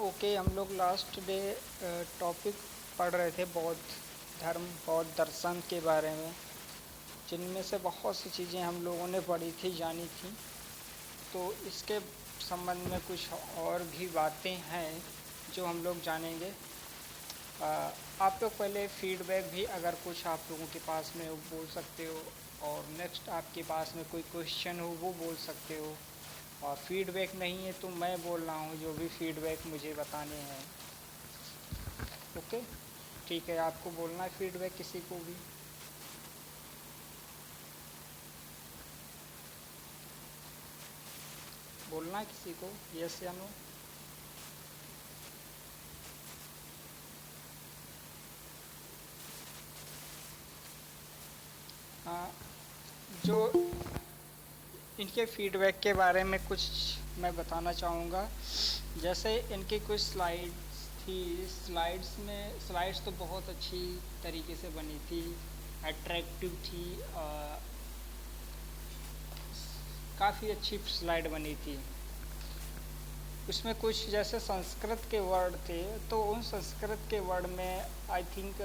Okay. हम लोग last day topic पढ़ रहे थे बौद्ध धर्म, बौद्ध दर्शन के बारे में, जिनमें से बहुत सी चीज़ें हम लोगों ने पढ़ी थी, जानी थी। तो इसके संबंध में कुछ और भी बातें हैं जो हम लोग जानेंगे। आप लोग पहले फीडबैक भी अगर कुछ आप लोगों के पास में हो बोल सकते हो, और नेक्स्ट आपके पास में कोई क्वेश्चन हो वो बोल सकते हो। और फीडबैक नहीं है तो मैं बोल रहा हूँ जो भी फीडबैक मुझे बताने हैं। ओके, ठीक है। आपको बोलना है फीडबैक किसी को भी? बोलना है किसी को, यस या नो? हाँ, जो इनके फीडबैक के बारे में कुछ मैं बताना चाहूँगा। जैसे इनकी कुछ स्लाइड्स थी, स्लाइड्स तो बहुत अच्छी तरीके से बनी थी, अट्रैक्टिव थी, काफ़ी अच्छी स्लाइड बनी थी। उसमें कुछ जैसे संस्कृत के वर्ड थे, तो उन संस्कृत के वर्ड में आई थिंक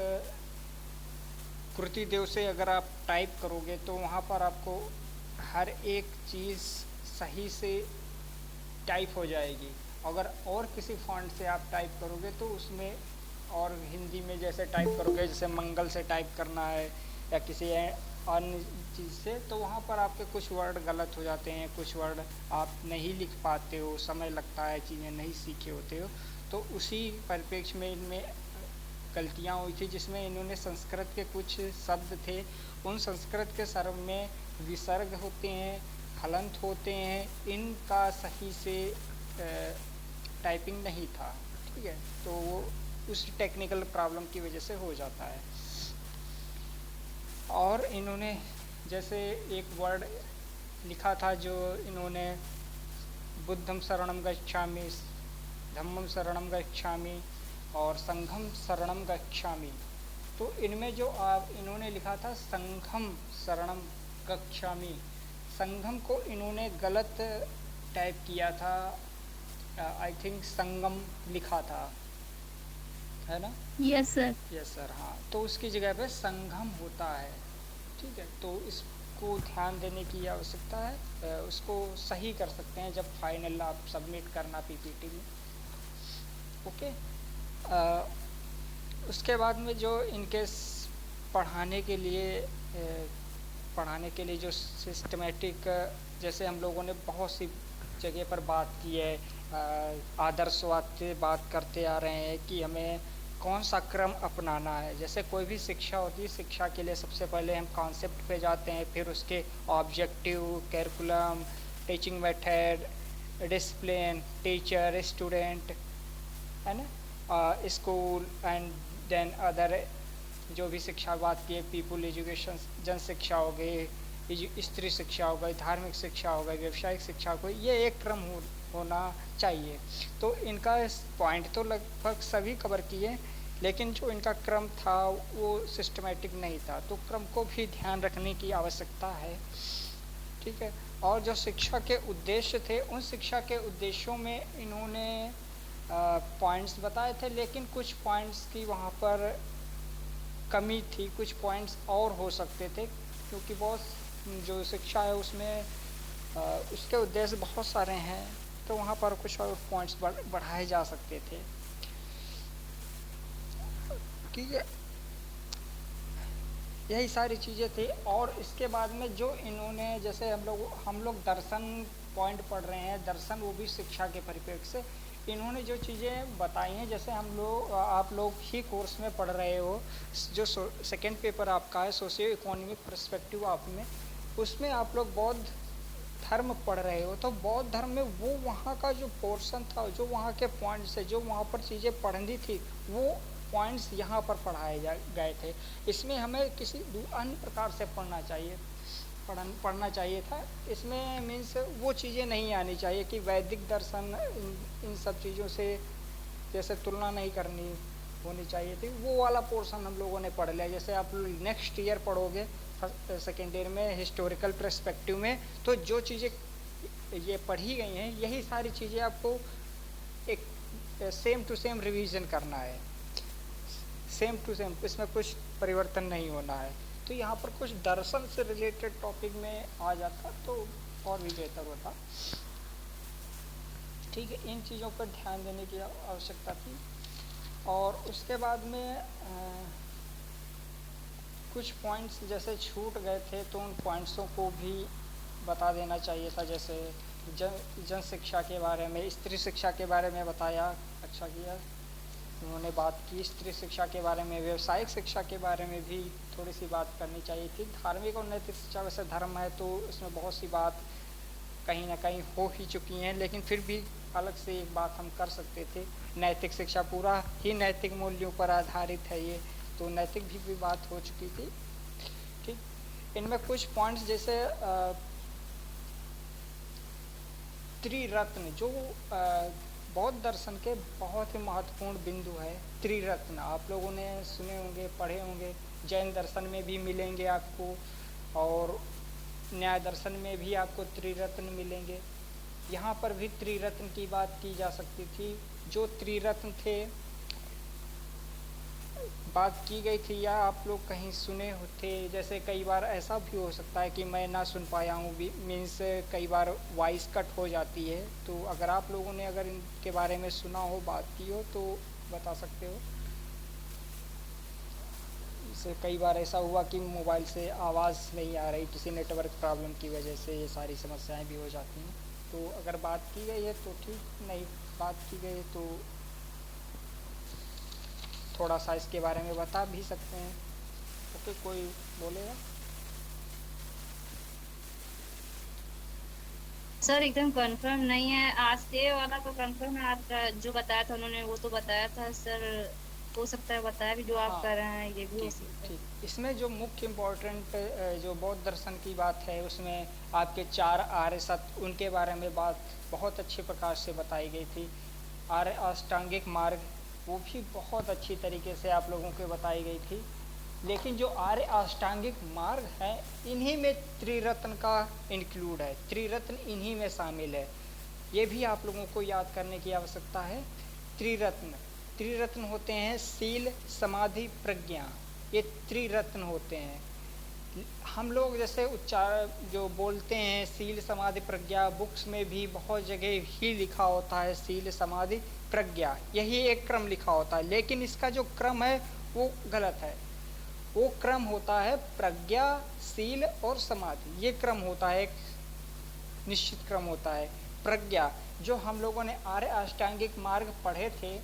कृति देव से अगर आप टाइप करोगे तो वहाँ पर आपको हर एक चीज़ सही से टाइप हो जाएगी। अगर और किसी फॉन्ट से आप टाइप करोगे तो उसमें, और हिंदी में जैसे टाइप करोगे, जैसे मंगल से टाइप करना है या किसी अन्य चीज़ से, तो वहाँ पर आपके कुछ वर्ड गलत हो जाते हैं, कुछ वर्ड आप नहीं लिख पाते हो, समय लगता है, चीज़ें नहीं सीखे होते हो। तो उसी परिप्रेक्ष्य में इनमें गलतियाँ हुई थी, जिसमें इन्होंने संस्कृत के कुछ शब्द थे, उन संस्कृत के शब्द में विसर्ग होते हैं, हलंत होते हैं, इनका सही से टाइपिंग नहीं था। ठीक है, तो वो उस टेक्निकल प्रॉब्लम की वजह से हो जाता है। और इन्होंने जैसे एक वर्ड लिखा था जो इन्होंने बुद्धम शरणम गच्छामि, धम्मम शरणम गच्छामि और संघम शरणम गच्छामि, तो इनमें जो इन्होंने लिखा था संघम शरणम गच्छामि, संघम को इन्होंने गलत टाइप किया था। आई थिंक संगम लिखा था, है ना? Yes sir. यस सर, हाँ। तो उसकी जगह पे संगम होता है। ठीक है, तो इसको ध्यान देने की आवश्यकता है। उसको सही कर सकते हैं जब फाइनल आप सबमिट करना पीपीटी में। ओके। उसके बाद में जो इनके पढ़ाने के लिए जो सिस्टमेटिक, जैसे हम लोगों ने बहुत सी जगह पर बात की है, आदर्शवाद से बात करते आ रहे हैं कि हमें कौन सा क्रम अपनाना है। जैसे कोई भी शिक्षा होती है, शिक्षा के लिए सबसे पहले हम कॉन्सेप्ट पे जाते हैं, फिर उसके objective, curriculum, teaching method, discipline, teacher, student, है ना, स्कूल एंड देन अदर जो भी शिक्षा बात की है, पीपुल एजुकेशन, जन शिक्षा हो गई, स्त्री शिक्षा हो गई, धार्मिक शिक्षा हो गई, व्यावसायिक शिक्षा हो गई, ये एक क्रम होना चाहिए। तो इनका पॉइंट तो लगभग सभी कवर किए, लेकिन जो इनका क्रम था वो सिस्टमेटिक नहीं था, तो क्रम को भी ध्यान रखने की आवश्यकता है। ठीक है। और जो शिक्षा के उद्देश्य थे, उन शिक्षा के उद्देश्यों में इन्होंने पॉइंट्स बताए थे, लेकिन कुछ पॉइंट्स की वहाँ पर कमी थी, कुछ पॉइंट्स और हो सकते थे, क्योंकि बहुत जो शिक्षा है उसमें उसके उद्देश्य बहुत सारे हैं, तो वहाँ पर कुछ और पॉइंट्स बढ़ाए जा सकते थे। ठीक है, यही सारी चीज़ें थी। और इसके बाद में जो इन्होंने, जैसे हम लोग दर्शन पॉइंट पढ़ रहे हैं, दर्शन वो भी शिक्षा के परिप्रेक्ष्य से इन्होंने जो चीज़ें बताई हैं, जैसे आप लोग ही कोर्स में पढ़ रहे हो, जो सेकेंड पेपर आपका है सोशियो इकोनॉमिक पर्सपेक्टिव आप में, उसमें आप लोग बौद्ध धर्म पढ़ रहे हो, तो बौद्ध धर्म में वो वहाँ का जो पोर्शन था, जो वहाँ के पॉइंट्स है, जो वहाँ पर चीज़ें पढ़नी थी, वो पॉइंट्स यहाँ पर पढ़ाए गए थे। इसमें हमें किसी अन्य प्रकार से पढ़ना चाहिए था। इसमें मीन्स वो चीज़ें नहीं आनी चाहिए कि वैदिक दर्शन इन सब चीज़ों से जैसे तुलना नहीं करनी होनी चाहिए थी। वो वाला पोर्शन हम लोगों ने पढ़ लिया। जैसे आप नेक्स्ट ईयर पढ़ोगे सेकेंड ईयर में हिस्टोरिकल पर्सपेक्टिव में, तो जो चीज़ें ये पढ़ी गई हैं, यही सारी चीज़ें आपको एक सेम टू सेम रिवीजन करना है, सेम टू सेम, इसमें कुछ परिवर्तन नहीं होना है। तो यहाँ पर कुछ दर्शन से रिलेटेड टॉपिक में आ जाता तो और भी बेहतर होता। ठीक है, इन चीज़ों पर ध्यान देने की आवश्यकता थी। और उसके बाद में कुछ पॉइंट्स जैसे छूट गए थे तो उन पॉइंट्सों को भी बता देना चाहिए था। जैसे जन शिक्षा के बारे में, स्त्री शिक्षा के बारे में बताया, अच्छा किया उन्होंने बात की। स्त्री शिक्षा के बारे में, व्यवसायिक शिक्षा के बारे में भी थोड़ी सी बात करनी चाहिए थी। धार्मिक और नैतिक शिक्षा, वैसे धर्म है तो इसमें बहुत सी बात कहीं ना कहीं हो ही चुकी हैं, लेकिन फिर भी अलग से एक बात हम कर सकते थे। नैतिक शिक्षा पूरा ही नैतिक मूल्यों पर आधारित है ये, तो नैतिक भी बात हो चुकी थी। ठीक, इनमें कुछ पॉइंट्स जैसे त्रिरत्न, जो बौद्ध दर्शन के बहुत ही महत्वपूर्ण बिंदु है। त्रिरत्न आप लोगों ने सुने होंगे, पढ़े होंगे, जैन दर्शन में भी मिलेंगे आपको और न्याय दर्शन में भी आपको त्रिरत्न मिलेंगे। यहाँ पर भी त्रिरत्न की बात की जा सकती थी। जो त्रिरत्न थे, बात की गई थी या आप लोग कहीं सुने थे। जैसे कई बार ऐसा भी हो सकता है कि मैं ना सुन पाया हूँ, मीन्स कई बार वॉइस कट हो जाती है। तो अगर आप लोगों ने अगर इनके बारे में सुना हो, बात की हो तो बता सकते हो। जैसे कई बार ऐसा हुआ कि मोबाइल से आवाज़ नहीं आ रही, किसी नेटवर्क प्रॉब्लम की वजह से ये सारी समस्याएं भी हो जाती हैं। तो अगर बात की गई है तो ठीक, नहीं बात की गई है तो थोड़ा सा इसके बारे में बता भी सकते हैं। ओके, कोई बोलेगा? सर एकदम कंफर्म नहीं है, आज ये वाला तो कंफर्म है। आज जो बताया था उन्होंने वो तो बताया था सर, हो सकता है बताया भी जो आप हाँ, कर रहे हैं ये भी हो ठीक सकता है। ठीक। इसमें जो मुख्य इम्पोर्टेंट जो बौद्ध दर्शन की बात है, उसमें आपके 4 आर्य सत्य, उनके बारे में बात बहुत अच्छे प्रकार से बताई गई थी। आर्य अष्टांगिक मार्ग, वो भी बहुत अच्छी तरीके से आप लोगों को बताई गई थी। लेकिन जो आर्य अष्टांगिक मार्ग है, इन्हीं में त्रिरत्न का इंक्लूड है, त्रिरत्न इन्हीं में शामिल है। ये भी आप लोगों को याद करने की आवश्यकता है। त्रिरत्न, त्रिरत्न होते हैं शील, समाधि, प्रज्ञा, ये त्रिरत्न होते हैं। हम लोग जैसे उच्चार जो बोलते हैं शील, समाधि, प्रज्ञा, बुक्स में भी बहुत जगह ही लिखा होता है शील, समाधि, प्रज्ञा, यही एक क्रम लिखा होता है। लेकिन इसका जो क्रम है वो गलत है। वो क्रम होता है प्रज्ञा, शील और समाधि, ये क्रम होता है, एक निश्चित क्रम होता है। प्रज्ञा, जो हम लोगों ने आर्य अष्टांगिक मार्ग पढ़े थे,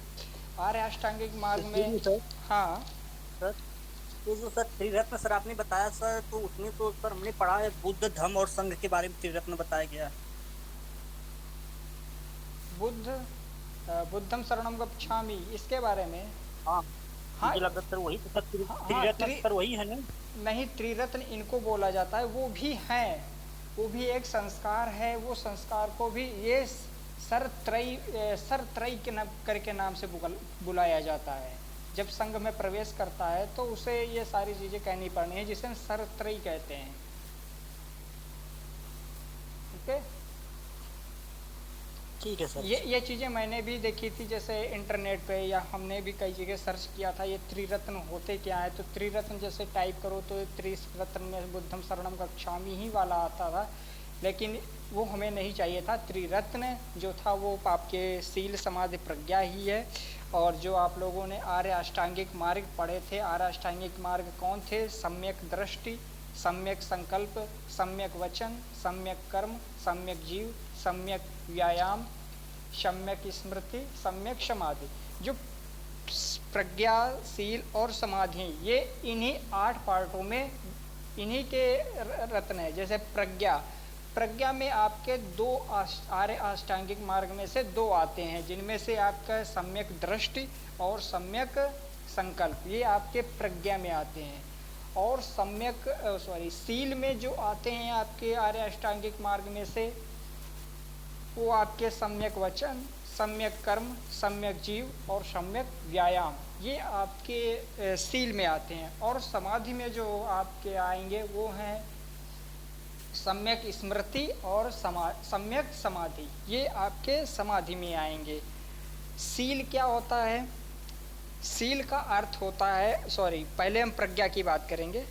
आर्य अष्टांगिक मार्ग में, सर हाँ सर तो जो सर त्रिरत्न सर आपने बताया सर, तो उसमें तो सर हमने पढ़ा है बुद्ध, धम्म और संघ के बारे में त्रिरत्न बताया गया है। बुद्धम शरणम गच्छामि, इसके बारे में। हाँ, हाँ मुझे लगा सर वही तो सर हाँ हाँ, त्रिरत्न सर वही है ना। नहीं, त्रिरत्न इनको बोला जाता है, वो भी हैं, वो भी एक संस्कार है। वो संस्कार को भी ये सरत्रयी के नाम करके नाम से बुलाया जाता है। जब संघ में प्रवेश करता है तो उसे ये सारी चीज़ें कहनी पड़नी है, जिसे सरत्रयी कहते हैं। ठीक है, ठीक है सर। ये चीज़ें मैंने भी देखी थी, जैसे इंटरनेट पे, या हमने भी कई जगह सर्च किया था ये त्रिरत्न होते क्या है। तो त्रिरत्न जैसे टाइप करो तो त्रिरत्न में बुद्धम शरणम गच्छामि ही वाला आता था, लेकिन वो हमें नहीं चाहिए था। त्रिरत्न जो था वो आपके शील, समाधि, प्रज्ञा ही है। और जो आप लोगों ने आर्य अष्टांगिक मार्ग पढ़े थे, आर्य अष्टांगिक मार्ग कौन थे? सम्यक दृष्टि, सम्यक संकल्प, सम्यक वचन, सम्यक कर्म, सम्यक जीव, सम्यक व्यायाम, सम्यक स्मृति, सम्यक समाधि। जो प्रज्ञा, शील और समाधि, ये इन्हीं 8 पार्टों में इन्हीं के रत्न है। जैसे प्रज्ञा, प्रज्ञा में आपके 2 आर्य अष्टांगिक मार्ग में से 2 आते हैं, जिनमें से आपका सम्यक दृष्टि और सम्यक संकल्प, ये आपके प्रज्ञा में आते हैं। और सम्यक शील में जो आते हैं आपके आर्य अष्टांगिक मार्ग में से, वो आपके सम्यक वचन, सम्यक कर्म, सम्यक जीव और सम्यक व्यायाम, ये आपके शील में आते हैं। और समाधि में जो आपके आएंगे वो हैं सम्यक स्मृति और सम्यक समाधि, ये आपके समाधि में आएंगे। सील क्या होता है? सील का अर्थ होता है, पहले हम प्रज्ञा की बात करेंगे।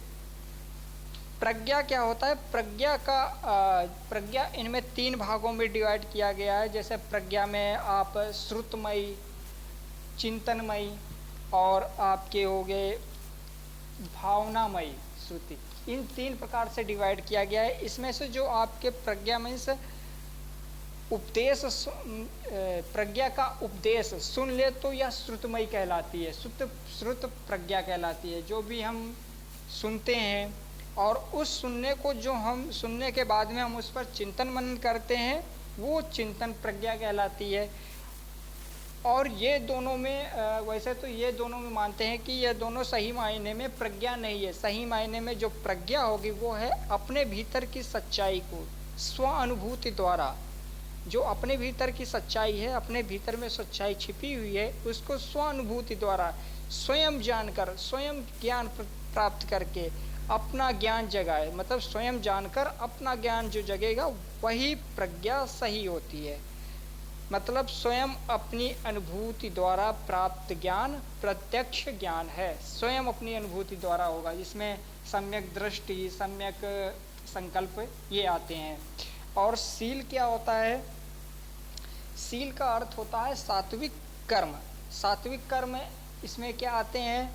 प्रज्ञा क्या होता है? प्रज्ञा इनमें 3 भागों में डिवाइड किया गया है। जैसे प्रज्ञा में आप श्रुतमयी, चिंतनमयी और आपके हो गए भावनामयी श्रुति, इन 3 प्रकार से डिवाइड किया गया है। इसमें से जो आपके प्रज्ञा में से उपदेश, प्रज्ञा का उपदेश सुन ले तो यह श्रुतमयी कहलाती है, श्रुत प्रज्ञा कहलाती है। जो भी हम सुनते हैं और उस सुनने को जो हम सुनने के बाद में हम उस पर चिंतन मनन करते हैं, वो चिंतन प्रज्ञा कहलाती है। और ये दोनों में वैसे तो ये दोनों में मानते हैं कि ये दोनों सही मायने में प्रज्ञा नहीं है। सही मायने में जो प्रज्ञा होगी वो है अपने भीतर की सच्चाई को स्व अनुभूति द्वारा, जो अपने भीतर की सच्चाई है, अपने भीतर में सच्चाई छिपी हुई है, उसको स्व अनुभूति द्वारा स्वयं जानकर, स्वयं ज्ञान प्राप्त करके अपना ज्ञान जगाए। मतलब स्वयं जानकर अपना ज्ञान जो जगेगा वही प्रज्ञा सही होती है। मतलब स्वयं अपनी अनुभूति द्वारा प्राप्त ज्ञान प्रत्यक्ष ज्ञान है, स्वयं अपनी अनुभूति द्वारा होगा, जिसमें सम्यक दृष्टि, सम्यक संकल्प ये आते हैं। और सील क्या होता है? सील का अर्थ होता है सात्विक कर्म। सात्विक कर्म इसमें क्या आते हैं?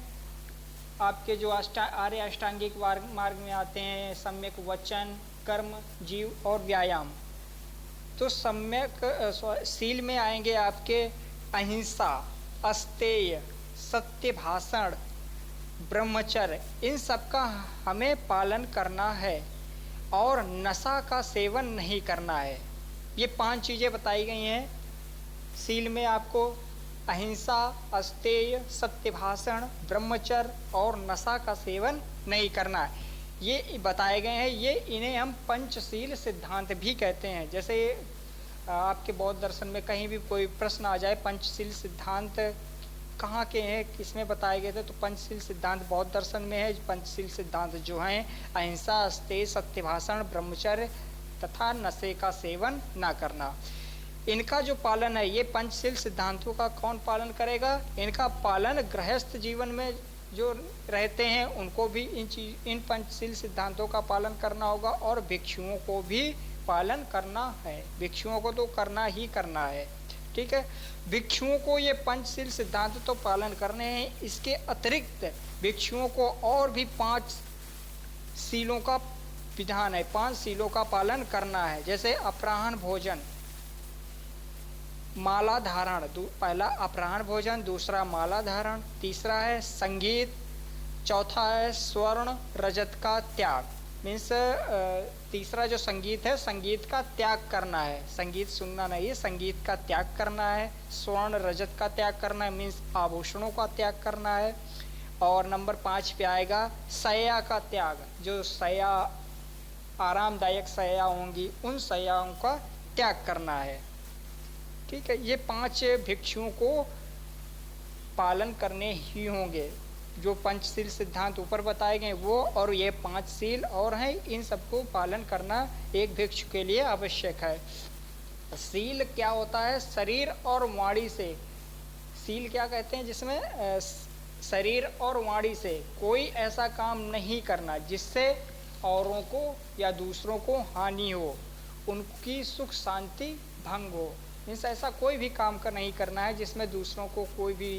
आपके जो आर्य अष्टांगिक मार्ग में आते हैं सम्यक वचन, कर्म, जीव और व्यायाम। तो सम्यक सील में आएंगे आपके अहिंसा, अस्तेय, सत्य भाषण, ब्रह्मचर्य, इन सब का हमें पालन करना है और नशा का सेवन नहीं करना है। ये 5 चीज़ें बताई गई हैं सील में आपको। अहिंसा, अस्तेय, सत्य भाषण, ब्रह्मचर्य और नशा का सेवन नहीं करना है, ये बताए गए हैं। ये इन्हें हम पंचशील सिद्धांत भी कहते हैं। जैसे आपके बौद्ध दर्शन में कहीं भी कोई प्रश्न आ जाए, पंचशील सिद्धांत कहाँ के हैं, किसमें बताए गए थे, तो पंचशील सिद्धांत बौद्ध दर्शन में है। पंचशील सिद्धांत जो हैं अहिंसा, अस्तेय, सत्य भाषण, ब्रह्मचर्य तथा नशे का सेवन ना करना, इनका जो पालन है, ये पंचशील सिद्धांतों का कौन पालन करेगा? इनका पालन गृहस्थ जीवन में जो रहते हैं उनको भी इन पंचशील सिद्धांतों का पालन करना होगा और भिक्षुओं को भी पालन करना है। भिक्षुओं को तो करना ही करना है, ठीक है। भिक्षुओं को ये पंचशील सिद्धांत तो पालन करने हैं, इसके अतिरिक्त भिक्षुओं को और भी 5 शीलों का विधान है, 5 शीलों का पालन करना है। जैसे अपराह्न भोजन, माला धारण, पहला अपराह्न भोजन, दूसरा माला धारण, तीसरा है संगीत, चौथा है स्वर्ण रजत का त्याग। मीन्स तीसरा जो संगीत है, संगीत का त्याग करना है, संगीत सुनना नहीं है, संगीत का त्याग करना है। स्वर्ण रजत का त्याग करना है, मीन्स आभूषणों का त्याग करना है। और नंबर 5 पे आएगा शय्या का त्याग, जो शय्या आरामदायक शय्या होंगी उन शय्याओं का त्याग करना है, ठीक है। ये 5 भिक्षुओं को पालन करने ही होंगे। जो पंचशील सिद्धांत ऊपर बताए गए वो और ये 5 शील और हैं, इन सबको पालन करना एक भिक्षु के लिए आवश्यक है। शील क्या होता है? शरीर और वाणी से, शील क्या कहते हैं? जिसमें शरीर और वाणी से कोई ऐसा काम नहीं करना जिससे औरों को या दूसरों को हानि हो, उनकी सुख शांति भंग हो। मीन्स ऐसा कोई भी काम नहीं करना है जिसमें दूसरों को कोई भी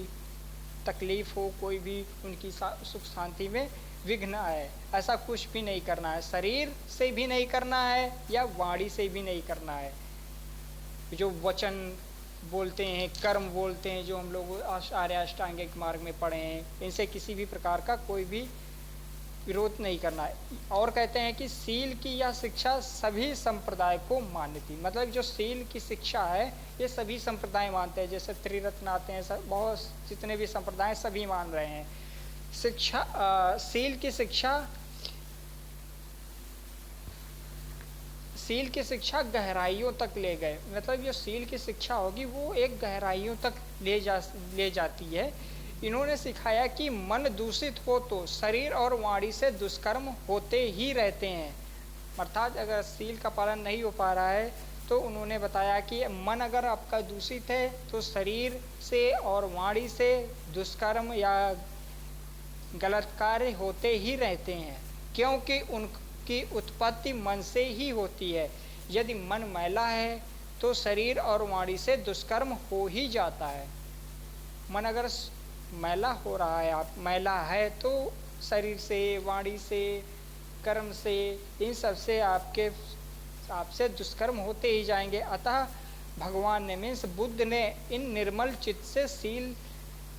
तकलीफ हो, कोई भी उनकी सुख शांति में विघ्न आए, ऐसा कुछ भी नहीं करना है। शरीर से भी नहीं करना है या वाणी से भी नहीं करना है। जो वचन बोलते हैं, कर्म बोलते हैं, जो हम लोग आर्य अष्टांगिक मार्ग में पढ़े हैं, इनसे किसी भी प्रकार का कोई भी विरोध नहीं करना है। और कहते हैं कि शील की यह शिक्षा सभी संप्रदाय को मान्य थी। मतलब जो शील की शिक्षा है ये सभी संप्रदाय मानते हैं। जैसे त्रिरत्न आते हैं, सब बहुत जितने भी संप्रदाय सभी मान रहे हैं। शील की शिक्षा गहराइयों तक ले गए। मतलब जो शील की शिक्षा होगी वो एक गहराइयों तक ले जाती है। इन्होंने सिखाया कि मन दूषित हो तो शरीर और वाणी से दुष्कर्म होते ही रहते हैं। अर्थात अगर शील का पालन नहीं हो पा रहा है तो उन्होंने बताया कि मन अगर आपका दूषित है तो शरीर से और वाणी से दुष्कर्म या गलत कार्य होते ही रहते हैं, क्योंकि उनकी उत्पत्ति मन से ही होती है। यदि मन मैला है तो शरीर और वाणी से दुष्कर्म हो ही जाता है। मन अगर मैला हो रहा है, आप मैला है, तो शरीर से, वाणी से, कर्म से, इन सब से आपसे दुष्कर्म होते ही जाएंगे। अतः भगवान ने मीन्स बुद्ध ने इन निर्मल चित्त से शील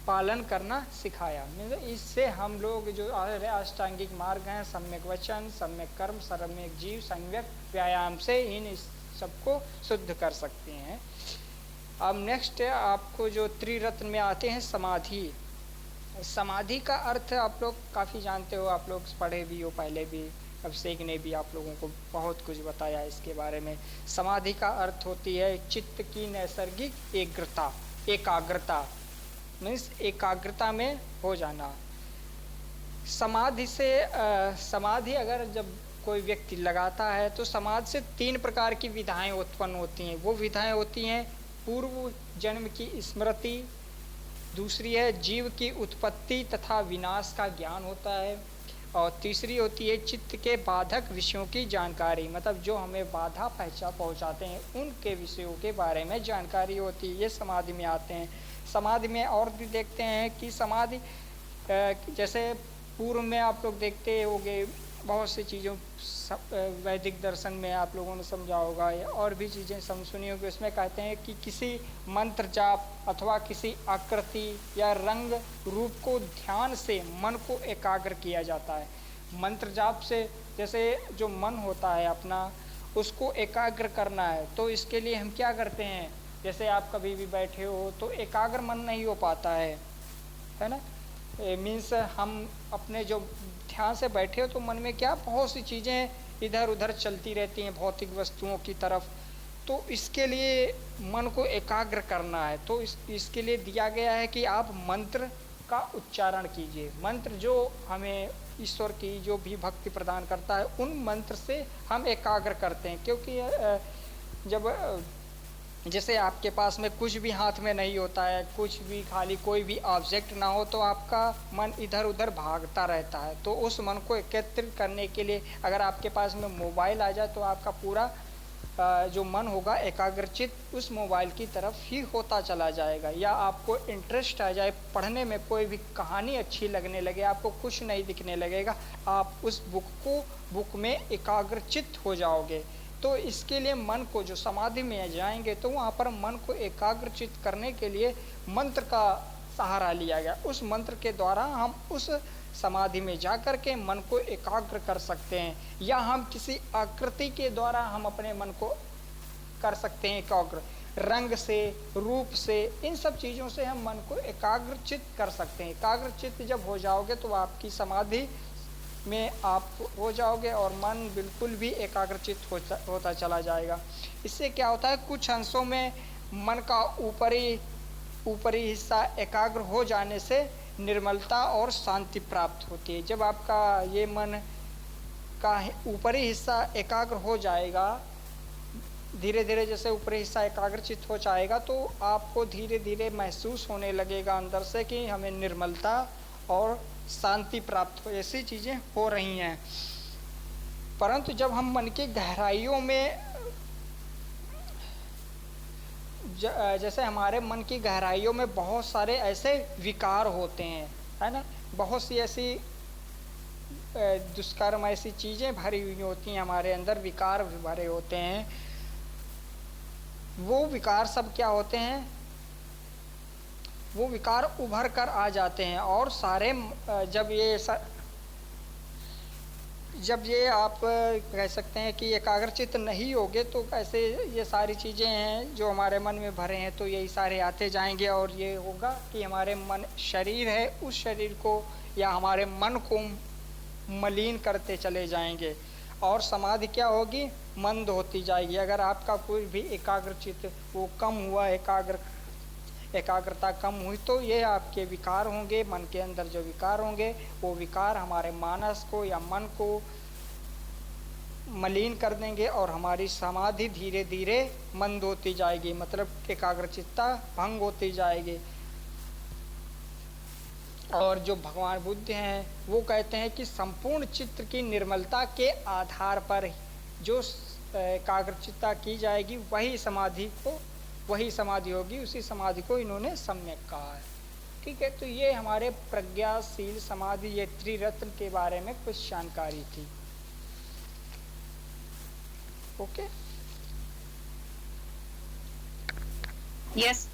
पालन करना सिखाया। मीन्स इससे हम लोग जो अष्टांगिक मार्ग हैं, सम्यक वचन, सम्यक कर्म, सम्यक जीव, सम्यक व्यायाम से इन सबको शुद्ध कर सकते हैं। अब नेक्स्ट आपको जो त्रिरत्न में आते हैं समाधि। समाधि का अर्थ आप लोग काफ़ी जानते हो, आप लोग पढ़े भी हो पहले भी, अभिषेक ने भी आप लोगों को बहुत कुछ बताया इसके बारे में। समाधि का अर्थ होती है चित्त की नैसर्गिक एकाग्रता मीन्स एकाग्रता में हो जाना। समाधि अगर जब कोई व्यक्ति लगाता है तो समाधि से 3 प्रकार की विधाएं उत्पन्न होती हैं। वो विधाएं होती हैं पूर्व जन्म की स्मृति, दूसरी है जीव की उत्पत्ति तथा विनाश का ज्ञान होता है, और तीसरी होती है चित्त के बाधक विषयों की जानकारी, मतलब जो हमें बाधा पहुंचाते हैं उनके विषयों के बारे में जानकारी होती है। ये समाधि में आते हैं। समाधि में और भी देखते हैं कि समाधि जैसे पूर्व में आप लोग देखते होंगे बहुत सी चीज़ों, वैदिक दर्शन में आप लोगों ने समझा होगा, या और भी चीज़ें सुनी होगी। उसमें कहते हैं कि किसी मंत्र जाप अथवा किसी आकृति या रंग रूप को ध्यान से मन को एकाग्र किया जाता है। मंत्र जाप से जैसे जो मन होता है अपना, उसको एकाग्र करना है, तो इसके लिए हम क्या करते हैं, जैसे आप कभी भी बैठे हो तो एकाग्र मन नहीं हो पाता है ना। मीन्स हम अपने जो ध्यान से बैठे हो तो मन में क्या बहुत सी चीज़ें इधर उधर चलती रहती हैं भौतिक वस्तुओं की तरफ, तो इसके लिए मन को एकाग्र करना है। तो इसके लिए दिया गया है कि आप मंत्र का उच्चारण कीजिए। मंत्र जो हमें ईश्वर की जो भी भक्ति प्रदान करता है उन मंत्र से हम एकाग्र करते हैं, क्योंकि जब जैसे आपके पास में कुछ भी हाथ में नहीं होता है, कुछ भी खाली कोई भी ऑब्जेक्ट ना हो, तो आपका मन इधर उधर भागता रहता है। तो उस मन को एकत्रित करने के लिए अगर आपके पास में मोबाइल आ जाए तो आपका पूरा जो मन होगा एकाग्रचित उस मोबाइल की तरफ ही होता चला जाएगा। या आपको इंटरेस्ट आ जाए पढ़ने में, कोई भी कहानी अच्छी लगने लगे, आपको कुछ नहीं दिखने लगेगा, आप उस बुक में एकाग्रचित हो जाओगे। तो इसके लिए मन को जो समाधि में जाएंगे तो वहाँ पर मन को एकाग्रचित करने के लिए मंत्र का सहारा लिया गया। उस मंत्र के द्वारा हम उस समाधि में जा कर के मन को एकाग्र कर सकते हैं, या हम किसी आकृति के द्वारा हम अपने मन को कर सकते हैं एकाग्र, रंग से, रूप से, इन सब चीज़ों से हम मन को एकाग्रचित कर सकते हैं। एकाग्रचित जब हो जाओगे तो आपकी समाधि में आप हो जाओगे और मन बिल्कुल भी एकाग्रचित होता चला जाएगा। इससे क्या होता है, कुछ अंशों में मन का ऊपरी हिस्सा एकाग्र हो जाने से निर्मलता और शांति प्राप्त होती है। जब आपका ये मन का ऊपरी हिस्सा एकाग्र हो जाएगा, धीरे धीरे जैसे ऊपरी हिस्सा एकाग्रचित हो जाएगा तो आपको धीरे धीरे महसूस होने लगेगा अंदर से कि हमें निर्मलता और शांति प्राप्त हो, ऐसी चीज़ें हो रही हैं। परंतु जब हम मन की गहराइयों में जैसे हमारे मन की गहराइयों में बहुत सारे ऐसे विकार होते हैं, है ना, बहुत सी ऐसी दुष्कर्म, ऐसी चीज़ें भरी हुई होती हैं, हमारे अंदर विकार भरे होते हैं। वो विकार सब क्या होते हैं, वो विकार उभर कर आ जाते हैं और सारे जब ये आप कह सकते हैं कि एकाग्रचित नहीं होगे तो कैसे ये सारी चीज़ें हैं जो हमारे मन में भरे हैं, तो यही सारे आते जाएंगे और ये होगा कि हमारे मन शरीर है, उस शरीर को या हमारे मन को मलिन करते चले जाएंगे और समाधि क्या होगी, मंद होती जाएगी। अगर आपका कोई भी एकाग्रचित वो कम हुआ, एकाग्रता कम हुई, तो ये आपके विकार होंगे, मन के अंदर जो विकार होंगे वो विकार हमारे मानस को या मन को मलिन कर देंगे और हमारी समाधि धीरे धीरे मंद होती जाएगी, मतलब एकाग्रचित्ता भंग होती जाएगी। और जो भगवान बुद्ध हैं वो कहते हैं कि संपूर्ण चित्त की निर्मलता के आधार पर जो एकाग्रचित्ता की जाएगी वही समाधि होगी, उसी समाधि को इन्होंने सम्यक कहा है। ठीक है, तो ये हमारे प्रज्ञाशील समाधि, ये त्रिरत्न के बारे में कुछ जानकारी थी। Okay, yes.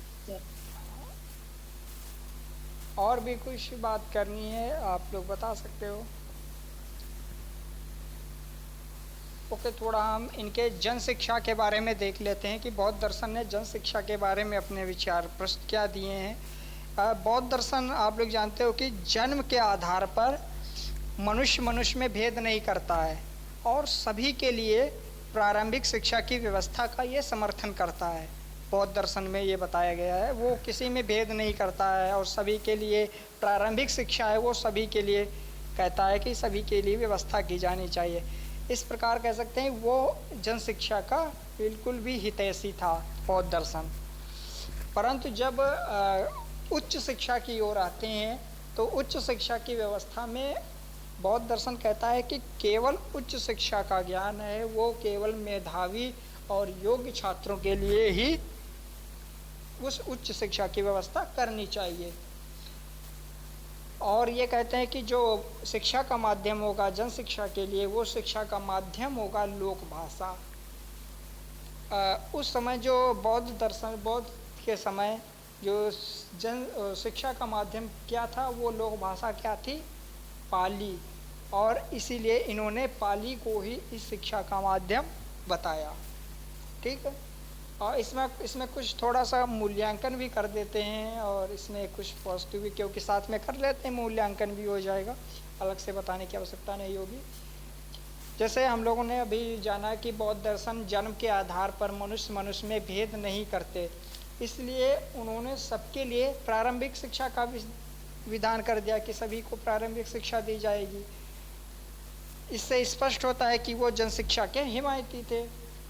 और भी कुछ बात करनी है आप लोग बता सकते हो। ओके, थोड़ा हम इनके जन शिक्षा के बारे में देख लेते हैं कि बौद्ध दर्शन ने जन शिक्षा के बारे में अपने विचार प्रस्तुत क्या दिए हैं। बौद्ध दर्शन आप लोग जानते हो कि जन्म के आधार पर मनुष्य में भेद नहीं करता है और सभी के लिए प्रारंभिक शिक्षा की व्यवस्था का ये समर्थन करता है। बौद्ध दर्शन में ये बताया गया है, वो किसी में भेद नहीं करता है और सभी के लिए प्रारंभिक शिक्षा है वो सभी के लिए कहता है कि सभी के लिए व्यवस्था की जानी चाहिए। इस प्रकार कह सकते हैं वो जन शिक्षा का बिल्कुल भी हितैषी था बौद्ध दर्शन। परंतु जब उच्च शिक्षा की ओर आते हैं तो उच्च शिक्षा की व्यवस्था में बौद्ध दर्शन कहता है कि केवल उच्च शिक्षा का ज्ञान है वो केवल मेधावी और योग्य छात्रों के लिए ही उस उच्च शिक्षा की व्यवस्था करनी चाहिए। और ये कहते हैं कि जो शिक्षा का माध्यम होगा जन शिक्षा के लिए, वो शिक्षा का माध्यम होगा लोक भाषा। उस समय जो बौद्ध के समय जो जन शिक्षा का माध्यम क्या था, वो लोक भाषा क्या थी, पाली। और इसीलिए इन्होंने पाली को ही इस शिक्षा का माध्यम बताया। ठीक है, और इसमें कुछ थोड़ा सा मूल्यांकन भी कर देते हैं और इसमें कुछ पॉजिटिव भी, क्योंकि साथ में कर लेते हैं मूल्यांकन भी हो जाएगा, अलग से बताने की आवश्यकता नहीं होगी। जैसे हम लोगों ने अभी जाना कि बौद्ध दर्शन जन्म के आधार पर मनुष्य में भेद नहीं करते, इसलिए उन्होंने सबके लिए प्रारंभिक शिक्षा का विधान कर दिया कि सभी को प्रारंभिक शिक्षा दी जाएगी। इससे स्पष्ट होता है कि वो जन शिक्षा के हिमायती थे।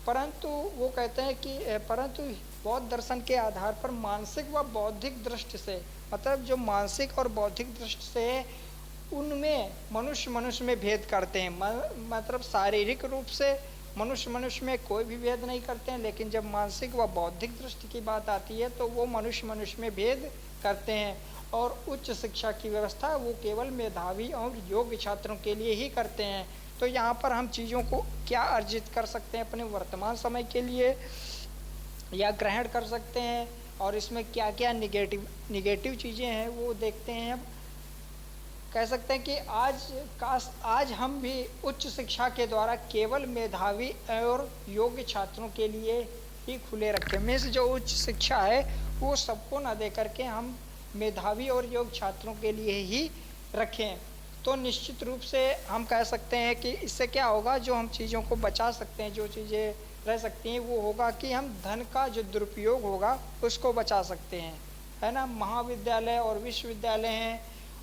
परंतु वो कहते हैं कि परंतु बौद्ध दर्शन के आधार पर मानसिक व बौद्धिक दृष्टि से, मतलब जो मानसिक और बौद्धिक दृष्टि से उनमें मनुष्य में भेद करते हैं। मतलब शारीरिक रूप से मनुष्य में कोई भी भेद नहीं करते हैं, लेकिन जब मानसिक व बौद्धिक दृष्टि की बात आती है तो वो मनुष्य में भेद करते हैं। और उच्च शिक्षा की व्यवस्था वो केवल मेधावी और योग्य छात्रों के लिए ही करते हैं। तो यहाँ पर हम चीज़ों को क्या अर्जित कर सकते हैं अपने वर्तमान समय के लिए या ग्रहण कर सकते हैं, और इसमें क्या क्या निगेटिव चीज़ें हैं वो देखते हैं। कह सकते हैं कि आज हम भी उच्च शिक्षा के द्वारा केवल मेधावी और योग्य छात्रों के लिए ही खुले रखें। मीन्स जो उच्च शिक्षा है वो सबको ना दे करके हम मेधावी और योग्य छात्रों के लिए ही रखें, तो निश्चित रूप से हम कह सकते हैं कि इससे क्या होगा, जो हम चीज़ों को बचा सकते हैं, जो चीज़ें रह सकती हैं, वो होगा कि हम धन का जो दुरुपयोग होगा उसको बचा सकते हैं, है ना। महाविद्यालय और विश्वविद्यालय हैं,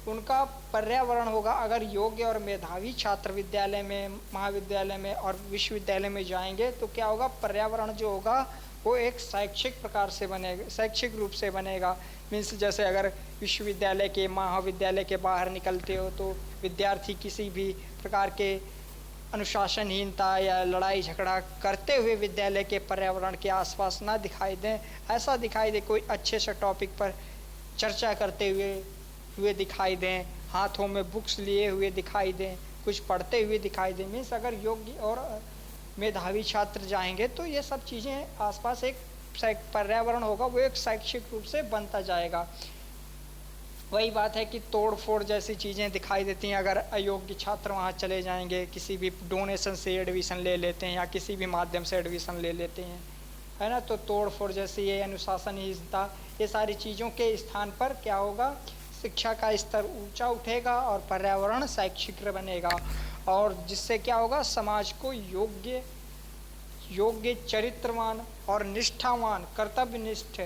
उनका पर्यावरण होगा, अगर योग्य और मेधावी छात्र विद्यालय में, महाविद्यालय में और विश्वविद्यालय में जाएंगे तो क्या होगा, पर्यावरण जो होगा वो एक शैक्षिक प्रकार से बनेगा, शैक्षिक रूप से बनेगा। मीन्स जैसे अगर विश्वविद्यालय के महाविद्यालय के बाहर निकलते हो तो विद्यार्थी किसी भी प्रकार के अनुशासनहीनता या लड़ाई झगड़ा करते हुए विद्यालय के पर्यावरण के आसपास ना दिखाई दें, ऐसा दिखाई दे कोई अच्छे से टॉपिक पर चर्चा करते हुए दिखाई दें, हाथों में बुक्स लिए हुए दिखाई दें, कुछ पढ़ते हुए दिखाई दें। मीन्स अगर योग्य और मेधावी छात्र जाएंगे तो ये सब चीज़ें आसपास एक पर्यावरण होगा, वो एक शैक्षिक रूप से बनता जाएगा। वही बात है कि तोड़ फोड़ जैसी चीज़ें दिखाई देती हैं अगर अयोग्य छात्र वहाँ चले जाएंगे, किसी भी डोनेशन से एडमिशन ले लेते हैं या किसी भी माध्यम से एडमिशन ले लेते हैं, है ना। तो तोड़ फोड़ जैसी ये अनुशासनहीनता, ये सारी चीज़ों के स्थान पर क्या होगा, शिक्षा का स्तर ऊंचा उठेगा और पर्यावरण शैक्षिक बनेगा, और जिससे क्या होगा, समाज को योग्य चरित्रवान और निष्ठावान, कर्तव्यनिष्ठ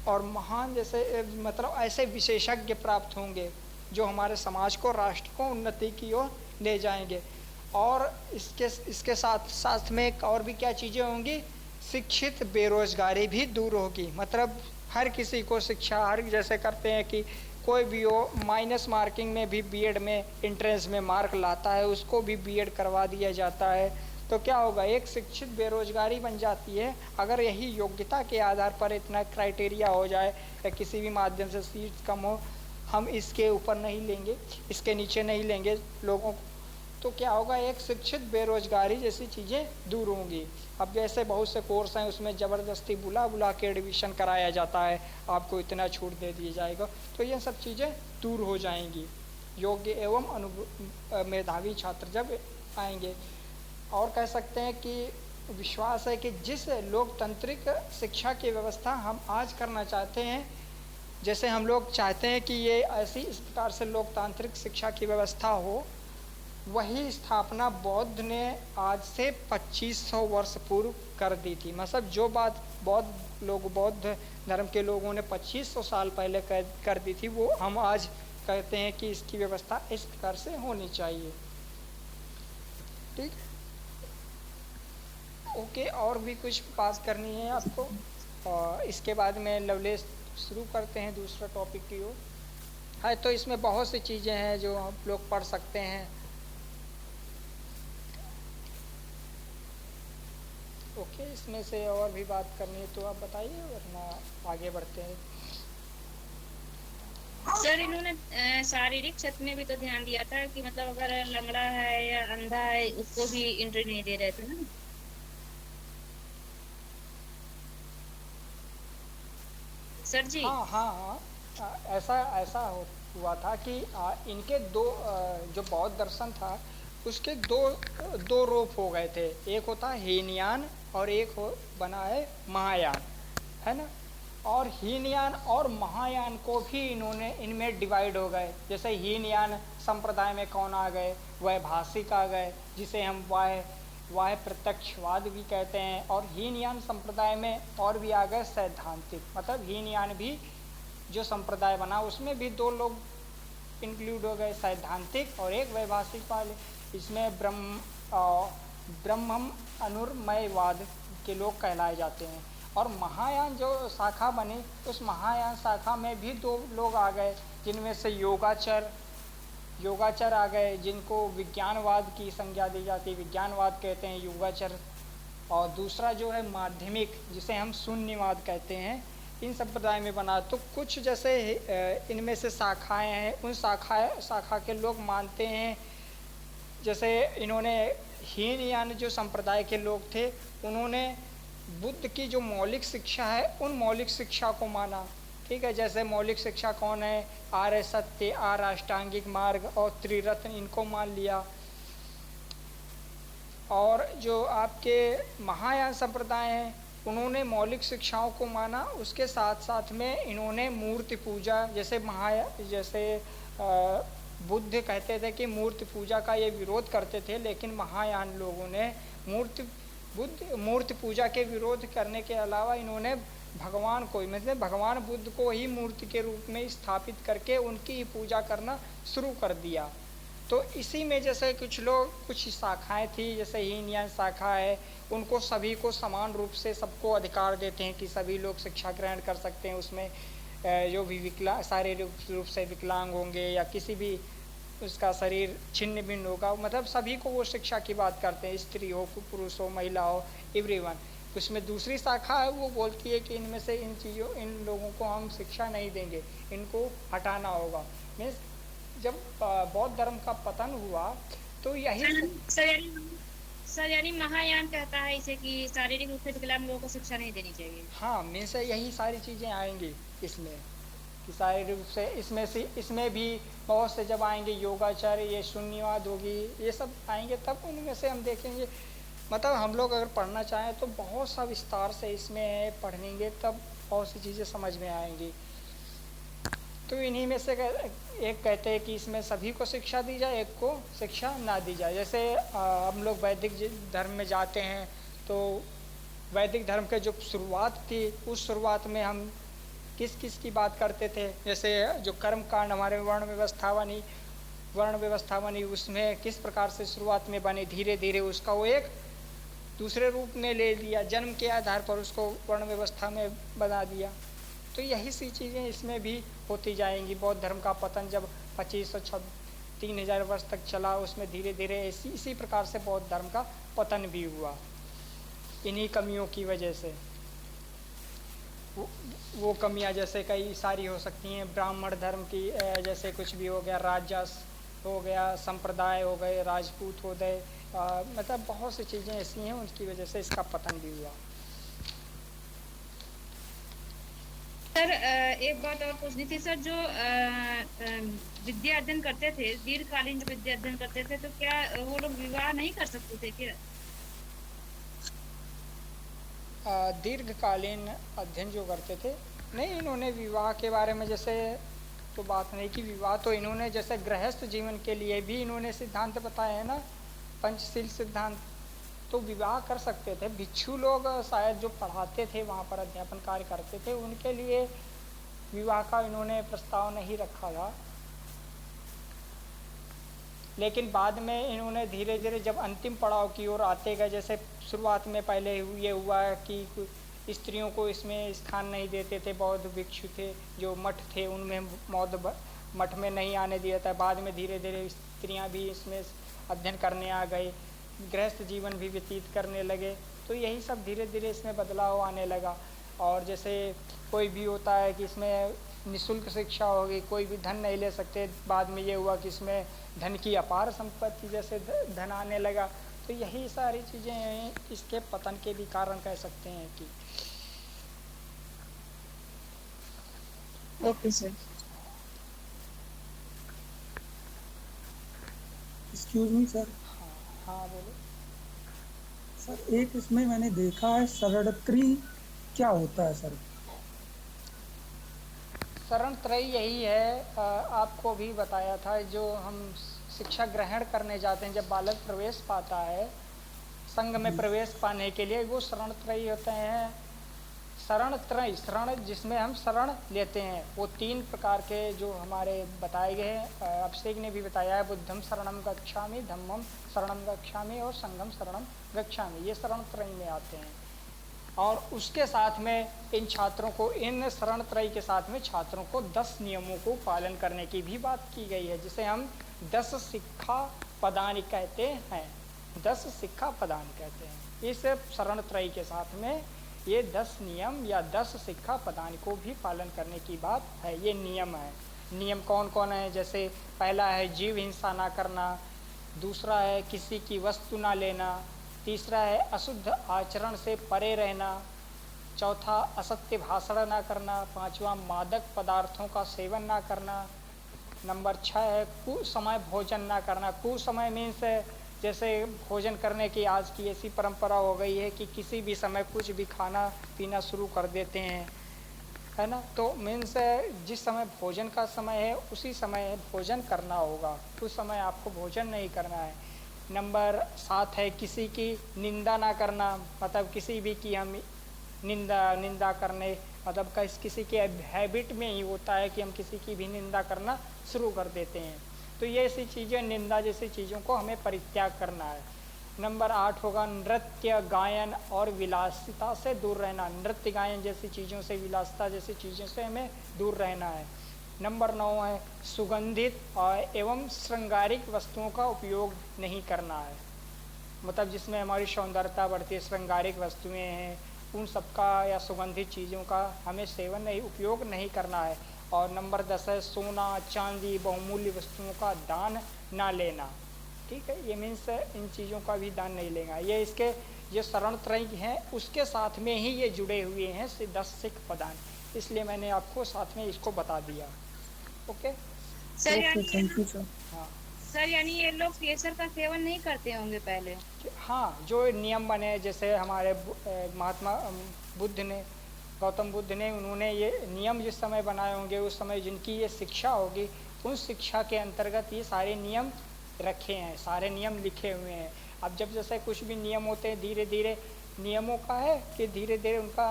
और महान जैसे मतलब ऐसे विशेषज्ञ प्राप्त होंगे जो हमारे समाज को, राष्ट्र को उन्नति की ओर ले जाएंगे। और इसके साथ साथ में एक और भी क्या चीज़ें होंगी, शिक्षित बेरोजगारी भी दूर होगी। मतलब हर किसी को शिक्षा, हर जैसे करते हैं कि कोई भी हो माइनस मार्किंग में भी बीएड में एंट्रेंस में मार्क लाता है, उसको भी बीएड करवा दिया जाता है। तो क्या होगा, एक शिक्षित बेरोजगारी बन जाती है। अगर यही योग्यता के आधार पर इतना क्राइटेरिया हो जाए या किसी भी माध्यम से सीट कम हो, हम इसके ऊपर नहीं लेंगे, इसके नीचे नहीं लेंगे लोगों को, तो क्या होगा, एक शिक्षित बेरोजगारी जैसी चीज़ें दूर होंगी। अब जैसे बहुत से कोर्स हैं उसमें ज़बरदस्ती बुला बुला के एडमिशन कराया जाता है, आपको इतना छूट दे दिया जाएगा, तो ये सब चीज़ें दूर हो जाएंगी। योग्य एवं मेधावी छात्र जब आएंगे। और कह सकते हैं कि विश्वास है कि जिस लोकतांत्रिक शिक्षा की व्यवस्था हम आज करना चाहते हैं, जैसे हम लोग चाहते हैं कि ये ऐसी इस प्रकार से लोकतांत्रिक शिक्षा की व्यवस्था हो, वही स्थापना बौद्ध ने आज से 2500 वर्ष पूर्व कर दी थी। मतलब जो बात बौद्ध धर्म के लोगों ने 2500 साल पहले कर दी थी, वो हम आज कहते हैं कि इसकी व्यवस्था इस प्रकार से होनी चाहिए। ठीक, ओके। और भी कुछ बात करनी है आपको? और इसके बाद में लवलेश शुरू करते हैं दूसरा टॉपिक की ओर। है तो इसमें बहुत सी चीज़ें हैं जो हम लोग पढ़ सकते हैं। ओके, इसमें से और भी बात करनी है तो आप बताइए, वरना आगे बढ़ते हैं। सर इन्होंने शारीरिक क्षेत्र में भी तो ध्यान दिया था कि मतलब अगर लंगड़ा है या अंधा है उसको भी एंट्री नहीं दे रहे थे ना सर जी? हाँ हाँ हाँ, ऐसा हुआ था कि इनके दो जो बौद्ध दर्शन था उसके दो रूप हो गए थे। एक होता है हीनयान और एक बना है महायान, है ना। और हीनयान और महायान को भी इनमें डिवाइड हो गए। जैसे हीनयान संप्रदाय में कौन आ गए, वह भाषिक आ गए, जिसे हम वाह प्रत्यक्षवाद भी कहते हैं। और हीनयान संप्रदाय में और भी आ गए सैद्धांतिक। मतलब हीनयान भी जो संप्रदाय बना उसमें भी दो लोग इंक्लूड हो गए, सैद्धांतिक और एक वैभाषिक वाले। इसमें ब्रह्म अनुर्मयवाद के लोग कहलाए जाते हैं। और महायान जो शाखा बनी, उस महायान शाखा में भी दो लोग आ गए, जिनमें से योगाचर आ गए, जिनको विज्ञानवाद की संज्ञा दी जाती है, विज्ञानवाद कहते हैं योगाचर। और दूसरा जो है माध्यमिक, जिसे हम शून्यवाद कहते हैं, इन संप्रदाय में बना। तो कुछ जैसे इनमें से शाखाएं हैं, उन शाखा के लोग मानते हैं। जैसे इन्होंने हीनयान जो संप्रदाय के लोग थे, उन्होंने बुद्ध की जो मौलिक शिक्षा है उन मौलिक शिक्षा को माना। ठीक है, जैसे मौलिक शिक्षा कौन है, आर्य सत्य, आर्य अष्टांगिक मार्ग और त्रिरत्न, इनको मान लिया। और जो आपके महायान संप्रदाय हैं उन्होंने मौलिक शिक्षाओं को माना। उसके साथ साथ में इन्होंने मूर्ति पूजा, जैसे बुद्ध कहते थे कि मूर्ति पूजा का ये विरोध करते थे, लेकिन महायान लोगों ने मूर्ति पूजा के विरोध करने के अलावा इन्होंने भगवान को, मतलब भगवान बुद्ध को ही मूर्ति के रूप में स्थापित करके उनकी ही पूजा करना शुरू कर दिया। तो इसी में जैसे कुछ शाखाएं थी, जैसे हीनयान शाखा है, उनको सभी को समान रूप से सबको अधिकार देते हैं कि सभी लोग शिक्षा ग्रहण कर सकते हैं। उसमें जो भी शारीरिक रूप से विकलांग होंगे या किसी भी उसका शरीर छिन्न भिन्न होगा, मतलब सभी को वो शिक्षा की बात करते हैं, स्त्री हो, पुरुष हो, महिला हो, एवरीवन। उसमें दूसरी शाखा है, वो बोलती है कि इनमें से इन लोगों को हम शिक्षा नहीं देंगे, इनको हटाना होगा। मीन्स जब बौद्ध धर्म का पतन हुआ तो यही सर यानी महायान कहता है इसे कि शारीरिक रूप से विकलांग लोगों को शिक्षा नहीं देनी चाहिए। हाँ, मीन्स यही सारी चीज़ें आएंगी इसमें कि शारीरिक रूप से इसमें भी बहुत से जब आएंगे योगाचार्य, ये शून्यवाद होगी, ये सब आएंगे, तब उनमें से हम देखेंगे। मतलब हम लोग अगर पढ़ना चाहें तो बहुत सा विस्तार से इसमें पढ़ेंगे, तब बहुत सी चीज़ें समझ में आएंगी। तो इन्हीं में से एक कहते हैं कि इसमें सभी को शिक्षा दी जाए, एक को शिक्षा ना दी जाए। जैसे हम लोग वैदिक धर्म में जाते हैं तो वैदिक धर्म के जो शुरुआत थी, उस शुरुआत में हम किस की बात करते थे। जैसे जो कर्म कांड, हमारे वर्ण व्यवस्था बनी, वर्ण व्यवस्था बनी, उसमें किस प्रकार से शुरुआत में बने, धीरे धीरे उसका वो एक दूसरे रूप में ले लिया, जन्म के आधार पर उसको वर्ण व्यवस्था में बना दिया। तो यही सी चीज़ें इसमें भी होती जाएंगी। बौद्ध धर्म का पतन जब 2500-3000 वर्ष तक चला, उसमें धीरे धीरे इसी प्रकार से बौद्ध धर्म का पतन भी हुआ, इन्हीं कमियों की वजह से। वो कमियां जैसे कई सारी हो सकती हैं, ब्राह्मण धर्म की, जैसे कुछ भी हो गया, राजस हो गया, संप्रदाय हो गए, राजपूत हो गए, मतलब बहुत सी चीज़ें ऐसी हैं, उनकी वजह से इसका पतन भी हुआ। सर एक बात और पूछनी थी सर, जो विद्या अध्ययन करते थे, दीर्घकालीन जो विद्या अध्ययन करते थे, तो क्या वो लोग विवाह नहीं कर सकते थे क्या? दीर्घकालीन अध्ययन जो करते थे, नहीं, इन्होंने विवाह के बारे में जैसे तो बात नहीं की। विवाह तो इन्होंने जैसे गृहस्थ जीवन के लिए भी इन्होंने सिद्धांत बताए हैं ना, पंचशील सिद्धांत, तो विवाह कर सकते थे। भिक्षु लोग शायद जो पढ़ाते थे, वहाँ पर अध्यापन कार्य करते थे, उनके लिए विवाह का इन्होंने प्रस्ताव नहीं रखा था। लेकिन बाद में इन्होंने धीरे धीरे जब अंतिम पड़ाव की ओर आते गए, जैसे शुरुआत में पहले ये हुआ कि स्त्रियों को इसमें स्थान नहीं देते थे, बौद्ध भिक्षु थे जो मठ थे, उनमें बौद्ध मठ में नहीं आने दिया था। बाद में धीरे धीरे स्त्रियां भी इसमें अध्ययन करने आ गए, गृहस्थ जीवन भी व्यतीत करने लगे, तो यही सब धीरे धीरे इसमें बदलाव आने लगा। और जैसे कोई भी होता है कि इसमें निःशुल्क शिक्षा होगी, कोई भी धन नहीं ले सकते, बाद में ये हुआ कि इसमें धन की अपार संपत्ति जैसे धन आने लगा। तो यही सारी चीज़ें इसके पतन के भी कारण कह सकते हैं कि। Okay sir. Excuse me sir. हाँ बोलो सर, एक इसमें मैंने देखा है शरणत्रयी, क्या होता है सर? शरणत्रयी यही है, आपको भी बताया था, जो हम शिक्षा ग्रहण करने जाते हैं, जब बालक प्रवेश पाता है संघ में प्रवेश पाने के लिए, वो शरणत्रयी होते हैं। शरणत्रयी, शरण जिसमें हम शरण लेते हैं, वो 3 प्रकार के जो हमारे बताए गए हैं, अभिषेक ने भी बताया है, बुद्धम शरणम गच्छामि, धम्मम शरणम गच्छामि और संघम शरणम गच्छामि, ये शरणत्रयी में आते हैं। और उसके साथ में इन छात्रों को, इन शरणत्रयी के साथ में छात्रों को 10 नियमों को पालन करने की भी बात की गई है, जिसे हम 10 शिक्षा पदानि कहते हैं। 10 शिक्षा पदान कहते हैं। इस शरणत्रयी के साथ में ये 10 नियम या 10 शिक्षा पदान को भी पालन करने की बात है। ये नियम है। नियम कौन कौन है? जैसे पहला है जीव हिंसा ना करना, दूसरा है किसी की वस्तु ना लेना, तीसरा है अशुद्ध आचरण से परे रहना, चौथा असत्य भाषण ना करना, पांचवा मादक पदार्थों का सेवन ना करना, नंबर 6 है कुसमय भोजन ना करना। कुसमय मीन्स जैसे भोजन करने की आज की ऐसी परंपरा हो गई है कि किसी भी समय कुछ भी खाना पीना शुरू कर देते हैं, है ना। तो मीन्स जिस समय भोजन का समय है उसी समय भोजन करना होगा, उस समय आपको भोजन नहीं करना है। नंबर 7 है किसी की निंदा ना करना, मतलब किसी भी की हम निंदा करने, मतलब किसी के हैबिट में ही होता है कि हम किसी की भी निंदा करना शुरू कर देते हैं। तो ये ऐसी चीज़ें, निंदा जैसी चीज़ों को हमें परित्याग करना है। नंबर 8 होगा नृत्य गायन और विलासिता से दूर रहना। नृत्य गायन जैसी चीज़ों से, विलासिता जैसी चीज़ों से हमें दूर रहना है। नंबर 9 है सुगंधित और एवं श्रृंगारिक वस्तुओं का उपयोग नहीं करना है, मतलब जिसमें हमारी सौंदर्यता बढ़ती है, श्रृंगारिक वस्तुएं हैं, उन सबका या सुगंधित चीज़ों का हमें सेवन नहीं, उपयोग नहीं करना है। और नंबर 10 है सोना चांदी बहुमूल्य वस्तुओं का दान ना लेना। ठीक है, ये मीन्स इन चीज़ों का भी दान नहीं लेगा। ये इसके जो शरणत्रयी हैं उसके साथ में ही ये जुड़े हुए हैं 10 सिख पदान, इसलिए मैंने आपको साथ में इसको बता दिया। Okay sir, thank you sir. हाँ सर, यानी ये लोग केसर का सेवन नहीं करते होंगे पहले? हाँ, जो नियम बने, जैसे हमारे महात्मा बुद्ध ने, गौतम बुद्ध ने, उन्होंने ये नियम जिस समय बनाए होंगे उस समय जिनकी ये शिक्षा होगी, उस शिक्षा के अंतर्गत ये सारे नियम रखे हैं, सारे नियम लिखे हुए हैं। अब जब जैसे कुछ भी नियम होते हैं, धीरे धीरे नियमों का है कि धीरे धीरे उनका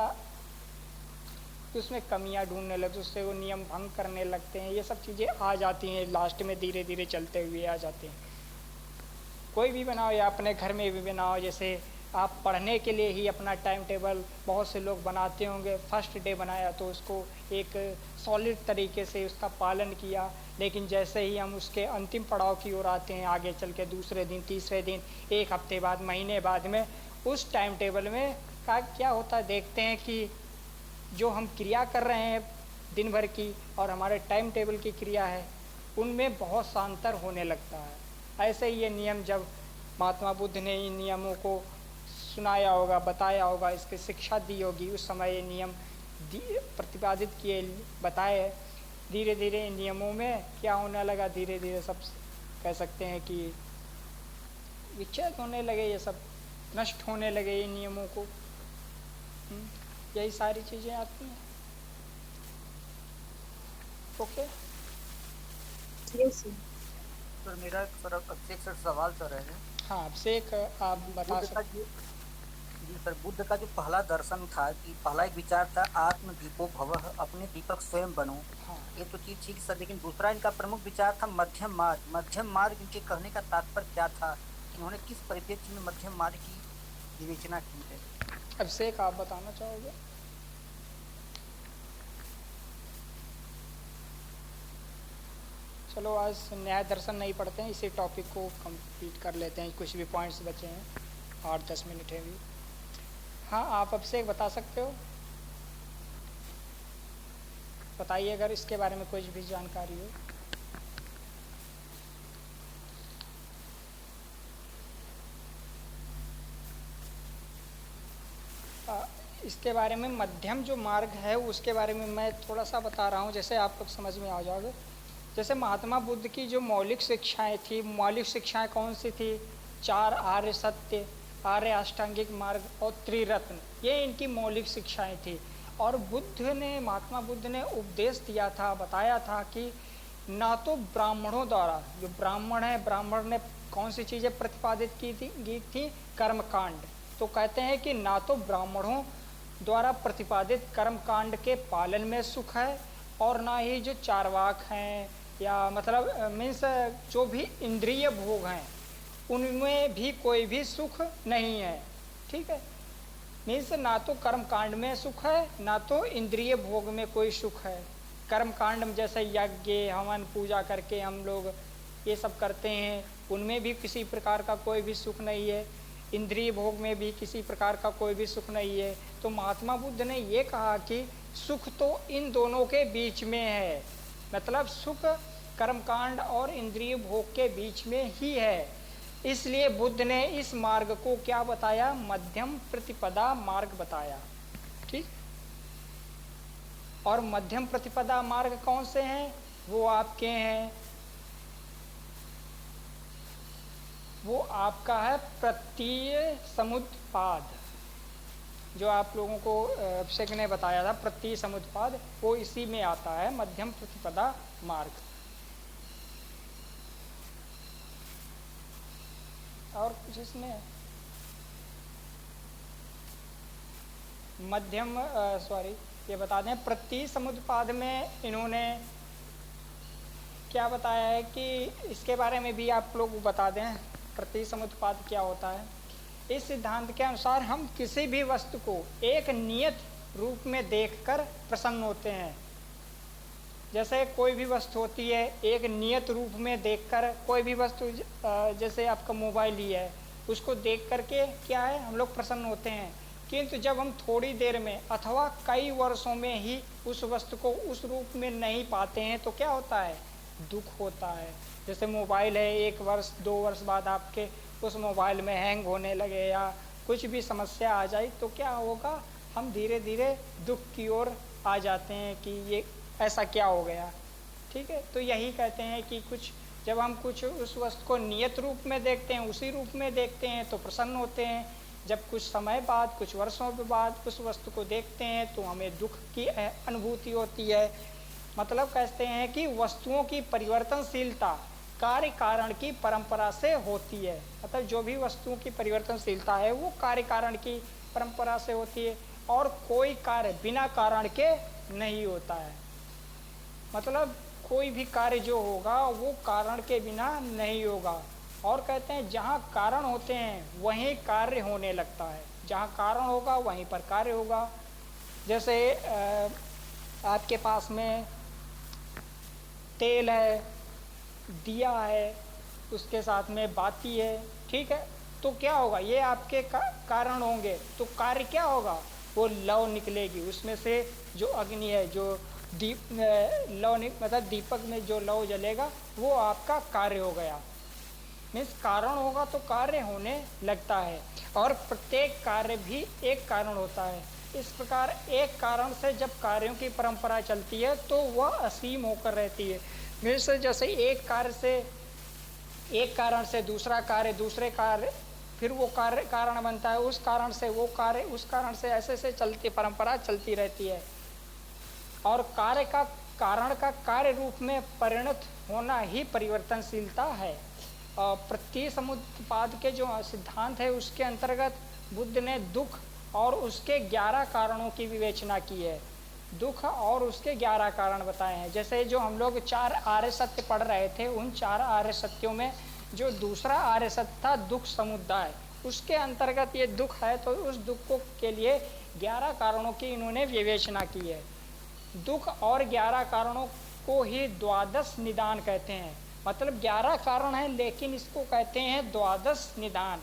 उसमें कमियां ढूंढने लगते, उससे वो नियम भंग करने लगते हैं। ये सब चीज़ें आ जाती हैं लास्ट में, धीरे धीरे चलते हुए आ जाते हैं। कोई भी बनाओ या अपने घर में भी बनाओ, जैसे आप पढ़ने के लिए ही अपना टाइम टेबल बहुत से लोग बनाते होंगे। फर्स्ट डे बनाया तो उसको एक सॉलिड तरीके से उसका पालन किया, लेकिन जैसे ही हम उसके अंतिम पड़ाव की ओर आते हैं, आगे चल के दूसरे दिन, तीसरे दिन, एक हफ्ते बाद, महीने बाद में, उस टाइम टेबल में का क्या होता है, देखते हैं कि जो हम क्रिया कर रहे हैं दिन भर की और हमारे टाइम टेबल की क्रिया है, उनमें बहुत सा अंतर होने लगता है। ऐसे ही ये नियम जब महात्मा बुद्ध ने इन नियमों को सुनाया होगा, बताया होगा, इसकी शिक्षा दी होगी, उस समय ये नियम प्रतिपादित किए, बताए। धीरे धीरे इन नियमों में क्या होने लगा, धीरे धीरे सब कह सकते हैं कि विच्छेद होने लगे, ये सब नष्ट होने लगे इन नियमों को। यही सारी चीज़ें आती हैं। ओके सर मेरा एक सर सवाल सर है। हाँ, आपसे एक आप बता सकते। जी सर, बुद्ध का जो पहला दर्शन था कि पहला एक विचार था आत्म दीपो भवः, अपने दीपक स्वयं बनो। हाँ, ये तो चीज ठीक सर, लेकिन दूसरा इनका प्रमुख विचार था मध्यम मार्ग। मध्यम मार्ग इनके कहने का तात्पर्य क्या था? इन्होंने किस परिप्रेक्ष्य में मध्यम मार्ग की विवेचना की है? अभिषेक आप बताना चाहोगे? चलो आज न्याय दर्शन नहीं पढ़ते हैं, इसी टॉपिक को कंप्लीट कर लेते हैं। कुछ भी पॉइंट्स बचे हैं, 8-10 मिनट है भी। हाँ, आप अभिषेक बता सकते हो, बताइए अगर इसके बारे में कुछ भी जानकारी हो। इसके बारे में मध्यम जो मार्ग है उसके बारे में मैं थोड़ा सा बता रहा हूँ, जैसे आप लोग समझ में आ जाओगे। जैसे महात्मा बुद्ध की जो मौलिक शिक्षाएं थी, मौलिक शिक्षाएं कौन सी थी? 4 आर्य सत्य, आर्य अष्टांगिक मार्ग और त्रिरत्न, ये इनकी मौलिक शिक्षाएं थी। और महात्मा बुद्ध ने उपदेश दिया था, बताया था कि ना तो ब्राह्मणों द्वारा, जो ब्राह्मण है, ब्राह्मण ने कौन सी चीज़ें प्रतिपादित की थी? कर्मकांड। तो कहते हैं कि ना तो ब्राह्मणों द्वारा प्रतिपादित कर्मकांड के पालन में सुख है, और ना ही जो चारवाक हैं, या मतलब मीन्स जो भी इंद्रिय भोग हैं, उनमें भी कोई भी सुख नहीं है। ठीक है, मीन्स ना तो कर्मकांड में सुख है, ना तो इंद्रिय भोग में कोई सुख है। कर्मकांड में जैसे यज्ञ, हवन, पूजा करके हम लोग ये सब करते हैं, उनमें भी किसी प्रकार का कोई भी सुख नहीं है। इंद्रिय भोग में भी किसी प्रकार का कोई भी सुख नहीं है। तो महात्मा बुद्ध ने ये कहा कि सुख तो इन दोनों के बीच में है, मतलब सुख कर्मकांड और इंद्रिय भोग के बीच में ही है। इसलिए बुद्ध ने इस मार्ग को क्या बताया? मध्यम प्रतिपदा मार्ग बताया। ठीक, और मध्यम प्रतिपदा मार्ग कौन से हैं? वो आपके हैं, वो आपका है प्रत्यय समुत्पाद, जो आप लोगों को अभिषेक ने बताया था, प्रत्यय समुत्पाद, वो इसी में आता है, मध्यम प्रतिपदा मार्ग। और कुछ इसमें मध्यम ये बता दें, प्रत्यय समुत्पाद में इन्होंने क्या बताया है कि इसके बारे में भी आप लोग बता दें, प्रत्यय समुत्पाद क्या होता है। इस सिद्धांत के अनुसार हम किसी भी वस्तु को एक नियत रूप में देखकर प्रसन्न होते हैं। जैसे कोई भी वस्तु होती है, एक नियत रूप में देखकर कोई भी वस्तु, जैसे आपका मोबाइल ही है, उसको देख करके क्या है, हम लोग प्रसन्न होते हैं। किंतु जब हम थोड़ी देर में अथवा कई वर्षों में ही उस वस्तु को उस रूप में नहीं पाते हैं तो क्या होता है? दुख होता है। जैसे मोबाइल है, 1 वर्ष 2 वर्ष बाद आपके उस मोबाइल में हैंग होने लगे या कुछ भी समस्या आ जाए तो क्या होगा? हम धीरे धीरे दुख की ओर आ जाते हैं कि ये ऐसा क्या हो गया। ठीक है, तो यही कहते हैं कि जब हम कुछ उस वस्तु को नियत रूप में देखते हैं, उसी रूप में देखते हैं तो प्रसन्न होते हैं। जब कुछ समय बाद, कुछ वर्षों के बाद उस वस्तु को देखते हैं तो हमें दुख की अनुभूति होती है। मतलब कहते हैं कि वस्तुओं की परिवर्तनशीलता कार्य कारण की परंपरा से होती है। मतलब जो भी वस्तुओं की परिवर्तनशीलता है वो कार्य कारण की परंपरा से होती है, और कोई कार्य बिना कारण के नहीं होता है। मतलब कोई भी कार्य जो होगा वो कारण के बिना नहीं होगा। और कहते हैं जहाँ कारण होते हैं वहीं कार्य होने लगता है, जहाँ कारण होगा वहीं पर कार्य होगा। जैसे आपके पास में तेल है, दिया है, उसके साथ में बाती है, ठीक है, तो क्या होगा, ये आपके कारण होंगे, तो कार्य क्या होगा, वो लौ निकलेगी उसमें से, जो अग्नि है, जो दीप लौ मतलब दीपक में जो लौ जलेगा वो आपका कार्य हो गया। मीन्स कारण होगा तो कार्य होने लगता है, और प्रत्येक कार्य भी एक कारण होता है। इस प्रकार एक कारण से जब कार्यों की परंपरा चलती है तो वह असीम होकर रहती है। मीन्स जैसे एक कारण से दूसरा कार्य, दूसरे कार्य, फिर वो कार्य कारण बनता है, उस कारण से वो कार्य, उस कारण से, ऐसे से चलती परंपरा चलती रहती है। और कारण का कार्य रूप में परिणत होना ही परिवर्तनशीलता है। प्रतिसमुत्पाद के जो सिद्धांत है उसके अंतर्गत बुद्ध ने दुख और उसके 11 कारणों की विवेचना की है। दुख और उसके 11 कारण बताए हैं। जैसे जो हम लोग 4 आर्य सत्य पढ़ रहे थे, उन 4 आर्य सत्यों में जो दूसरा आर्य सत्य था दुख समुदाय, उसके अंतर्गत ये दुख है, तो उस दुख को के लिए 11 कारणों की इन्होंने विवेचना की है। दुख और 11 कारणों को ही द्वादश निदान कहते हैं। मतलब 11 कारण हैं लेकिन इसको कहते हैं द्वादश निदान,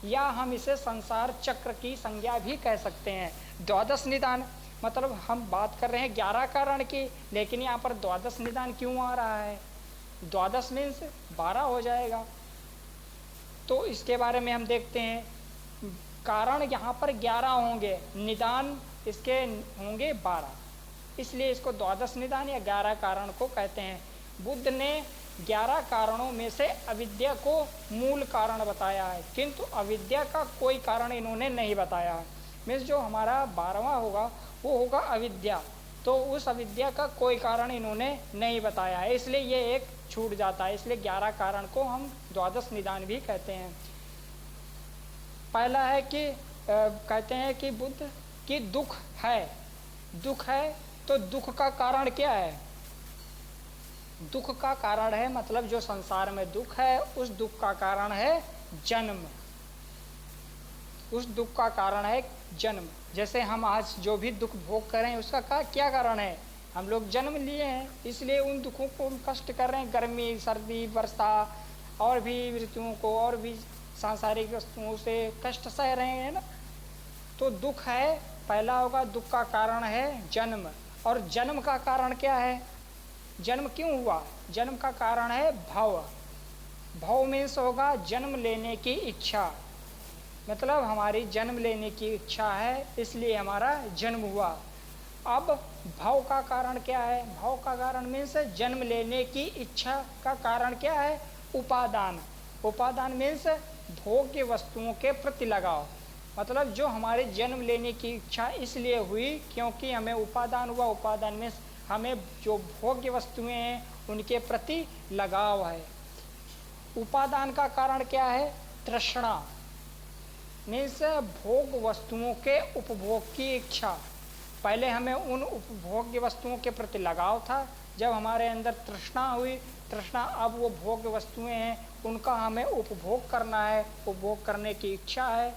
या हम इसे संसार चक्र की संज्ञा भी कह सकते हैं। द्वादश निदान मतलब हम बात कर रहे हैं 11 कारण की, लेकिन यहाँ पर द्वादश निदान क्यों आ रहा है? द्वादश मीन्स 12 हो जाएगा। तो इसके बारे में हम देखते हैं। कारण यहाँ पर 11 होंगे, निदान इसके होंगे 12, इसलिए इसको द्वादश निदान या 11 कारण को कहते हैं। बुद्ध ने 11 कारणों में से अविद्या को मूल कारण बताया है, किंतु अविद्या का कोई कारण इन्होंने नहीं बताया है। मीन्स जो हमारा 12वां होगा वो होगा अविद्या, तो उस अविद्या का कोई कारण इन्होंने नहीं बताया है, इसलिए ये एक छूट जाता है। इसलिए 11 कारण को हम द्वादश निदान भी कहते हैं। पहला है कि कहते हैं कि बुद्ध की दुख है, तो दुख का कारण क्या है? दुख का कारण है, मतलब जो संसार में दुख है उस दुख का कारण है जन्म, उस दुख का कारण है जन्म। जैसे हम आज जो भी दुख भोग कर रहे हैं उसका क्या कारण है? हम लोग जन्म लिए हैं, इसलिए उन दुखों को हम कष्ट कर रहे हैं, गर्मी, सर्दी, वर्षा और भी ऋतुओं को और भी सांसारिक वस्तुओं से कष्ट सह रहे हैं ना। तो दुख है, पहला होगा दुख का कारण है जन्म। और जन्म का कारण क्या है? जन्म क्यों हुआ? जन्म का कारण है भव। भव मीन्स होगा जन्म लेने की इच्छा, मतलब हमारी जन्म लेने की इच्छा है इसलिए हमारा जन्म हुआ। अब भव का कारण क्या है? भव का कारण मीन्स जन्म लेने की इच्छा का कारण क्या है? उपादान। उपादान मीन्स भोग्य वस्तुओं के प्रति लगाव, मतलब जो हमारे जन्म लेने की इच्छा इसलिए हुई क्योंकि हमें उपादान हुआ। उपादान में हमें जो भोग्य वस्तुएं हैं उनके प्रति लगाव है। उपादान का कारण क्या है? तृष्णा मीन्स भोग वस्तुओं के उपभोग की इच्छा। पहले हमें उन उपभोग्य वस्तुओं के प्रति लगाव था, जब हमारे अंदर तृष्णा हुई, तृष्णा अब वो भोग्य वस्तुएं हैं उनका हमें उपभोग करना है, उपभोग करने की इच्छा है,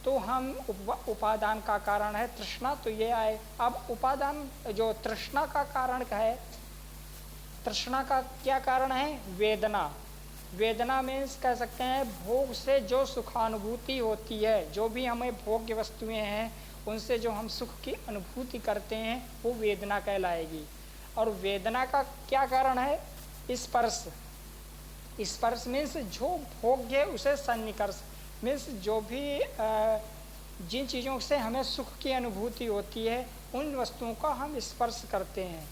तो हम उपादान का कारण है तृष्णा, तो ये आए। अब उपादान जो तृष्णा का कारण है, तृष्णा का क्या कारण है? वेदना। वेदना मीन्स कह सकते हैं भोग से जो सुखानुभूति होती है, जो भी हमें भोग्य वस्तुएं हैं उनसे जो हम सुख की अनुभूति करते हैं वो वेदना कहलाएगी। और वेदना का क्या कारण है? स्पर्श। स्पर्श मीन्स जो भोग्य है उसे सन्निकर्ष, मीन्स जो भी जिन चीज़ों से हमें सुख की अनुभूति होती है उन वस्तुओं का हम स्पर्श करते हैं।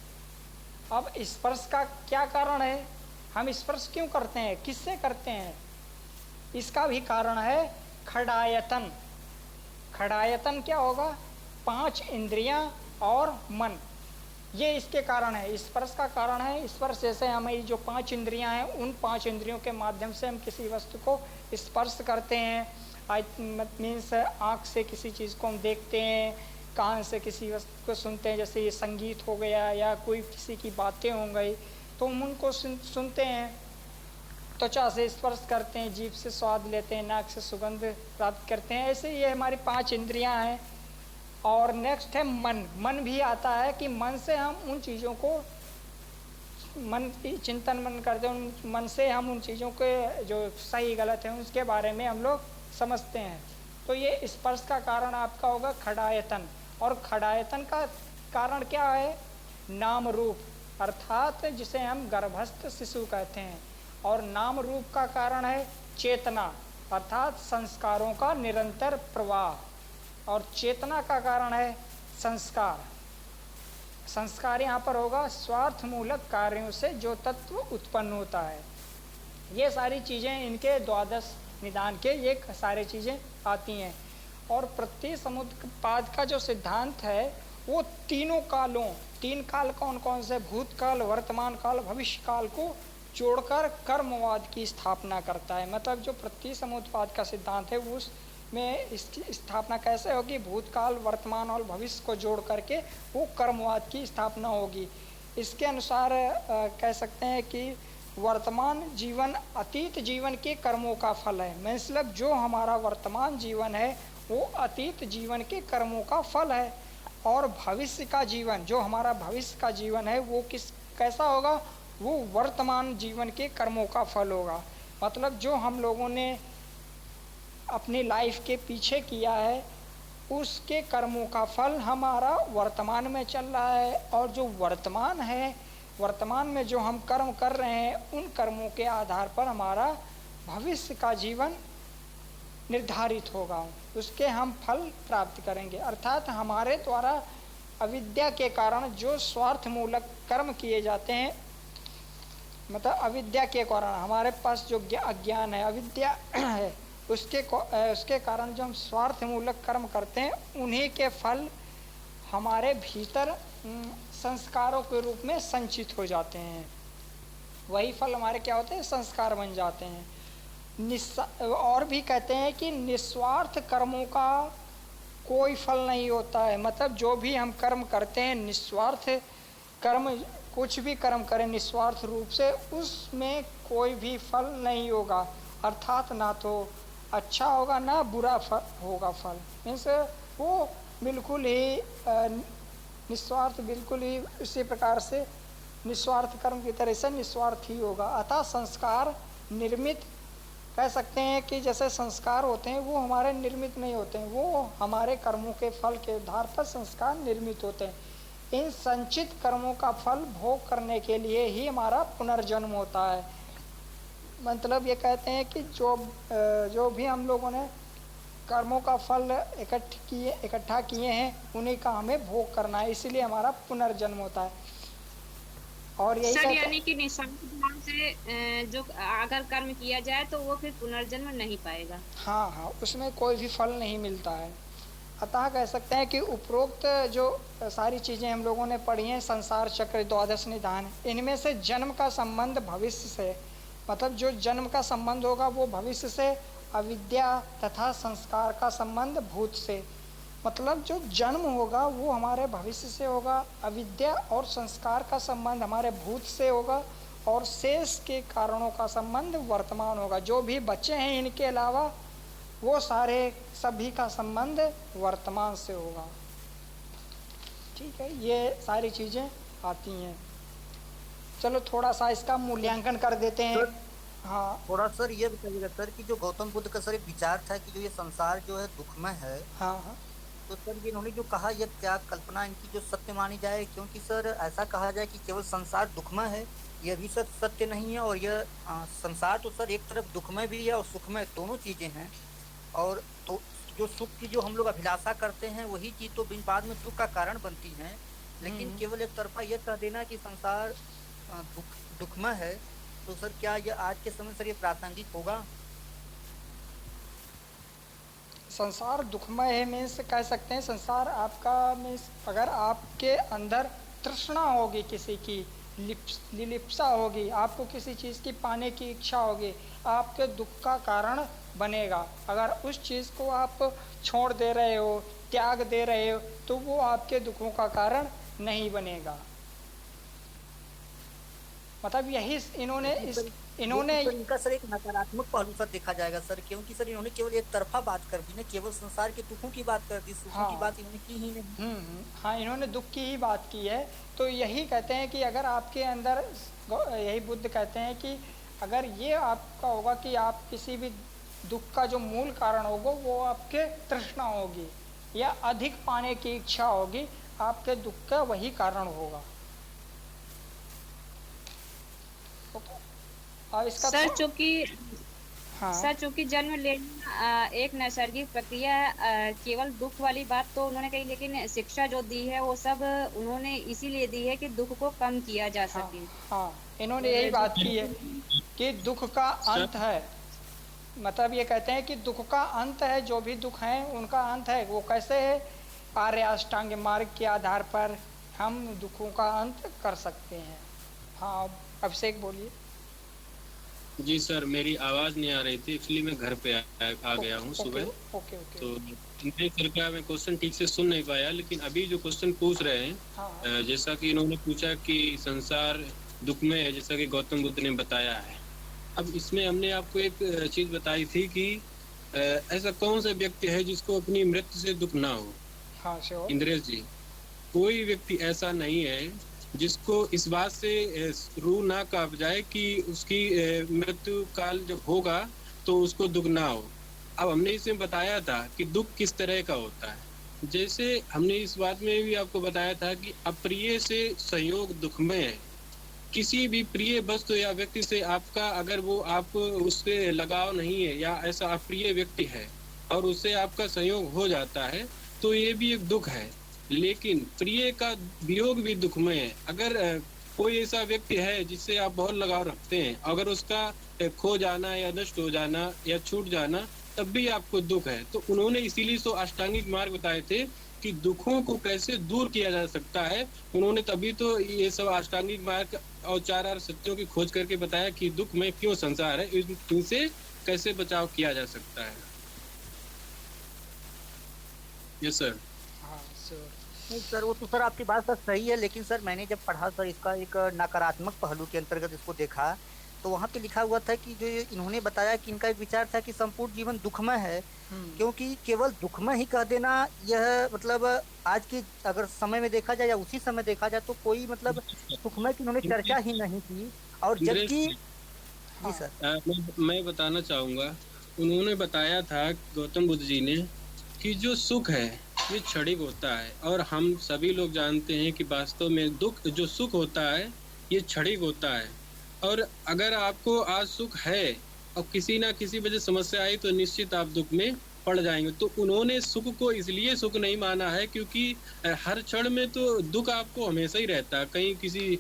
अब स्पर्श का क्या कारण है? हम स्पर्श क्यों करते हैं, किससे करते हैं? इसका भी कारण है खडायतन। खडायतन क्या होगा? 5 इंद्रियां और मन, ये इसके कारण है, स्पर्श का कारण है। स्पर्श जैसे हमारी जो 5 इंद्रियां हैं उन 5 इंद्रियों के माध्यम से हम किसी वस्तु को स्पर्श करते हैं। मीन्स आँख से किसी चीज़ को हम देखते हैं, कान से किसी वस्तु को सुनते हैं, जैसे ये संगीत हो गया या कोई किसी की बातें हो गई, तो हम उनको सुनते हैं। त्वचा से स्पर्श करते हैं, जीभ से स्वाद लेते हैं, नाक से सुगंध प्राप्त करते हैं। ऐसे ये हमारी 5 इंद्रियां हैं। और नेक्स्ट है मन। मन भी आता है कि मन से हम उन चीज़ों को मन चिंतन मन करते हैं, उन मन से हम उन चीज़ों के जो सही गलत है उसके बारे में हम लोग समझते हैं। तो ये स्पर्श का कारण आपका होगा खडायतन। और खडायतन का कारण क्या है? नाम रूप, अर्थात जिसे हम गर्भस्थ शिशु कहते हैं। और नाम रूप का कारण है चेतना, अर्थात संस्कारों का निरंतर प्रवाह। और चेतना का कारण है संस्कार। संस्कार यहाँ पर होगा स्वार्थ मूलक कार्यों से जो तत्व उत्पन्न होता है। ये सारी चीज़ें इनके द्वादश निदान के ये सारी चीज़ें आती हैं। और प्रतिसमुत्पाद का जो सिद्धांत है वो तीनों कालों, 3 काल कौन कौन से? भूतकाल, वर्तमान काल, भविष्य काल को जोड़कर कर्मवाद की स्थापना करता है। मतलब जो प्रतिसमुत्पाद का सिद्धांत है उसमें इसकी स्थापना कैसे होगी? भूतकाल, वर्तमान और भविष्य को जोड़ करके वो कर्मवाद की स्थापना होगी। इसके अनुसार कह सकते हैं कि वर्तमान जीवन अतीत जीवन के कर्मों का फल है। मतलब जो हमारा वर्तमान जीवन है वो अतीत जीवन के कर्मों का फल है। और भविष्य का जीवन, जो हमारा भविष्य का जीवन है वो कैसा होगा? वो वर्तमान जीवन के कर्मों का फल होगा। मतलब जो हम लोगों ने अपनी लाइफ के पीछे किया है उसके कर्मों का फल हमारा वर्तमान में चल रहा है। और जो वर्तमान है, वर्तमान में जो हम कर्म कर रहे हैं उन कर्मों के आधार पर हमारा भविष्य का जीवन निर्धारित होगा, उसके हम फल प्राप्त करेंगे। अर्थात हमारे द्वारा अविद्या के कारण जो स्वार्थ मूलक कर्म किए जाते हैं, मतलब अविद्या के कारण हमारे पास जो अज्ञान है, अविद्या है, उसके कारण जो हम स्वार्थ मूलक कर्म करते हैं उन्हीं के फल हमारे भीतर संस्कारों के रूप में संचित हो जाते हैं। वही फल हमारे क्या होते हैं? संस्कार बन जाते हैं। और भी कहते हैं कि निस्वार्थ कर्मों का कोई फल नहीं होता है। मतलब जो भी हम कर्म करते हैं, निस्वार्थ कर्म, कुछ भी कर्म करें निस्वार्थ रूप से, उसमें कोई भी फल नहीं होगा। अर्थात ना तो अच्छा होगा ना बुरा होगा फल। मीन्स वो बिल्कुल ही निस्वार्थ, बिल्कुल ही उसी प्रकार से निस्वार्थ कर्म की तरह से निस्वार्थ ही होगा। अतः संस्कार निर्मित कह सकते हैं कि जैसे संस्कार होते हैं वो हमारे निर्मित नहीं होते हैं, वो हमारे कर्मों के फल के आधार पर संस्कार निर्मित होते हैं। इन संचित कर्मों का फल भोग करने के लिए ही हमारा पुनर्जन्म होता है। मतलब ये कहते हैं कि जो भी हम लोगों ने कर्मों का फल इकट्ठा किए हैं उन्हीं का हमें भोग करना है, इसीलिए हमारा पुनर्जन्म होता है। और यही सर यानी कि निस्वार्थ भाव से जो अगर कर्म किया जाए तो वो फिर पुनर्जन्म नहीं पाएगा। हाँ, उसमें कोई भी फल नहीं मिलता है। अतः कह सकते हैं कि उपरोक्त जो सारी चीज़ें हम लोगों ने पढ़ी हैं, संसार चक्र, द्वादश निदान, इनमें से जन्म का संबंध भविष्य से, मतलब जो जन्म का संबंध होगा वो भविष्य से, अविद्या तथा संस्कार का संबंध भूत से। मतलब जो जन्म होगा वो हमारे भविष्य से होगा, अविद्या और संस्कार का संबंध हमारे भूत से होगा, और शेष के कारणों का संबंध वर्तमान होगा। जो भी बचे हैं इनके अलावा वो सारे सभी का संबंध वर्तमान से होगा। ठीक है, ये सारी चीज़ें आती हैं। चलो थोड़ा सा इसका मूल्यांकन कर देते हैं। हाँ, थोड़ा सर ये बताइएगा सर कि जो गौतम बुद्ध का सर एक विचार था कि जो ये संसार जो है दुखमय है, हाँ, तो सर ये इन्होंने जो कहा ये क्या कल्पना इनकी जो सत्य मानी जाए? क्योंकि सर ऐसा कहा जाए कि केवल संसार दुखमय है, यह भी सर सत्य नहीं है। और यह संसार तो सर एक तरफ दुखमय भी है और सुखमय, दोनों चीज़ें हैं। और तो जो सुख की जो हम लोग अभिलाषा करते हैं वही चीज़ तो बाद में दुख का कारण बनती है। लेकिन केवल एक तरफा यह कह देना कि संसार दुखमय है, तो सर क्या यह आज के समय सर ये प्रासंगिक होगा? संसार दुखमय है मीन्स कह सकते हैं संसार आपका मीन्स अगर आपके अंदर तृष्णा होगी, किसी की लिलिप्सा होगी, आपको किसी चीज़ की पाने की इच्छा होगी, आपके दुख का कारण बनेगा। अगर उस चीज़ को आप छोड़ दे रहे हो त्याग दे रहे हो तो वो आपके दुखों का कारण नहीं बनेगा। मतलब यही इन्होंने लेकिन इन्होंने सर इनका सर एक नकारात्मक पहलू सर देखा जाएगा सर, क्योंकि सर इन्होंने केवल एक तरफा बात कर दी ना, केवल संसार के दुखों की बात कर दी, सुखों की हाँ बात इन्होंने की ही नहीं। हाँ, इन्होंने दुख की ही बात की है। तो यही कहते हैं कि अगर आपके अंदर यही बुद्ध कहते हैं कि अगर ये आपका होगा कि आप किसी भी दुख का जो मूल कारण होगा वो आपके तृष्णा होगी या अधिक पाने की इच्छा होगी, आपके दुख का वही कारण होगा। अब इसका सर चूंकि हाँ सर चूंकि जन्म लेना एक नैसर्गिक प्रक्रिया है, केवल दुख वाली बात तो उन्होंने कही, लेकिन शिक्षा जो दी है वो सब उन्होंने इसीलिए दी है कि दुख को कम किया जा हाँ सके। हाँ, इन्होंने यही बात की है कि दुख का अंत है। मतलब ये कहते हैं कि दुख का अंत है, जो भी दुख हैं उनका अंत है। वो कैसे है? आर्य अष्टांग मार्ग के आधार पर हम दुखों का अंत कर सकते हैं। हाँ, अभिषेक बोलिए। जी सर, मेरी आवाज़ नहीं आ रही थी, एक्चुअली मैं घर पे आ गया हूँ सुबह। Okay okay. तो नहीं सर का मैं क्वेश्चन ठीक से सुन नहीं पाया, लेकिन अभी जो क्वेश्चन पूछ रहे हैं, हाँ जैसा कि इन्होंने पूछा कि संसार दुख में है, जैसा कि गौतम बुद्ध ने बताया है। अब इसमें हमने आपको एक चीज़ बताई थी कि ऐसा कौन सा व्यक्ति है जिसको अपनी मृत्यु से दुख ना हो। हाँ श्योर। इंद्रेश जी, कोई व्यक्ति ऐसा नहीं है जिसको इस बात से रूह ना कांप जाए कि उसकी मृत्यु काल जब होगा तो उसको दुख ना हो। अब हमने इसमें बताया था कि दुख किस तरह का होता है। जैसे हमने इस बात में भी आपको बताया था कि अप्रिय से संयोग दुखमय है। किसी भी प्रिय वस्तु या व्यक्ति से आपका अगर वो आप उससे लगाव नहीं है या ऐसा अप्रिय व्यक्ति है और उससे आपका संयोग हो जाता है तो ये भी एक दुख है। लेकिन प्रिय का वियोग भी दुखमय है। अगर कोई ऐसा व्यक्ति है जिससे आप बहुत लगाव रखते हैं, अगर उसका खो जाना या नष्ट हो जाना या छूट जाना तब भी आपको दुख है। तो उन्होंने इसीलिए तो अष्टांगिक मार्ग बताए थे कि दुखों को कैसे दूर किया जा सकता है। उन्होंने तभी तो ये सब अष्टांगिक मार्ग और 4 आर्य सत्यों की खोज करके बताया कि दुख में क्यों संसार है, इनसे कैसे बचाव किया जा सकता है। Yes sir. हाँ श्योर। नहीं सर, वो तो सर आपकी बात सर सही है, लेकिन सर मैंने जब पढ़ा सर इसका एक नकारात्मक पहलू के अंतर्गत इसको देखा तो वहाँ पे लिखा हुआ था कि जो इन्होंने बताया कि इनका एक विचार था कि संपूर्ण जीवन दुखमय है, क्योंकि केवल दुखमय ही कह देना यह मतलब आज की अगर समय में देखा जाए या उसी समय देखा जाए तो कोई मतलब सुखमय की इन्होंने चर्चा ही नहीं की। और जबकि जी सर मैं बताना चाहूँगा, उन्होंने बताया था गौतम बुद्ध जी ने कि जो सुख है ये क्षणिक होता है और हम सभी लोग जानते हैं कि वास्तव में दुख जो सुख होता है ये क्षणिक होता है। और अगर आपको आज सुख है और किसी ना किसी वजह समस्या आई तो निश्चित आप दुख में पड़ जाएंगे। तो उन्होंने सुख को इसलिए सुख नहीं माना है क्योंकि हर क्षण में तो दुख आपको हमेशा ही रहता है। कहीं किसी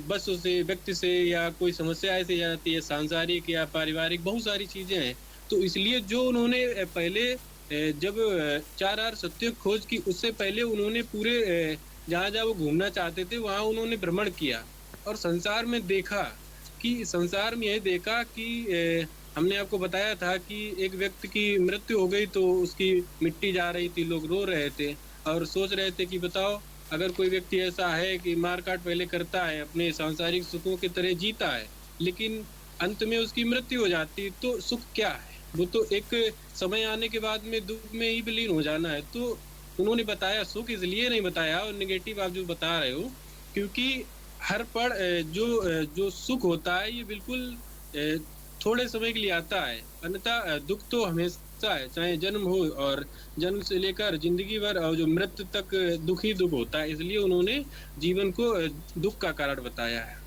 वस्तु से, व्यक्ति से या कोई समस्या ऐसी जाती है, सांसारिक या पारिवारिक, बहुत सारी चीजें हैं। तो इसलिए जो उन्होंने पहले जब 4 आर्य सत्य खोज की उससे पहले उन्होंने पूरे जहाँ जहाँ वो घूमना चाहते थे वहाँ उन्होंने भ्रमण किया और संसार में देखा कि संसार में यह देखा कि हमने आपको बताया था कि एक व्यक्ति की मृत्यु हो गई तो उसकी मिट्टी जा रही थी, लोग रो रहे थे और सोच रहे थे कि बताओ अगर कोई व्यक्ति ऐसा है कि मार काट पहले करता है, अपने सांसारिक सुखों की तरह जीता है, लेकिन अंत में उसकी मृत्यु हो जाती तो सुख क्या है? वो तो एक समय आने के बाद में दुख में ही विलीन हो जाना है। तो उन्होंने बताया सुख इसलिए नहीं बताया और निगेटिव आप जो बता रहे हो, क्योंकि हर पल जो सुख होता है ये बिल्कुल थोड़े समय के लिए आता है, अन्यथा दुख तो हमेशा है, चाहे जन्म हो और जन्म से लेकर जिंदगी भर और जो मृत्यु तक दुख ही दुख होता है। इसलिए उन्होंने जीवन को दुख का कारण बताया है।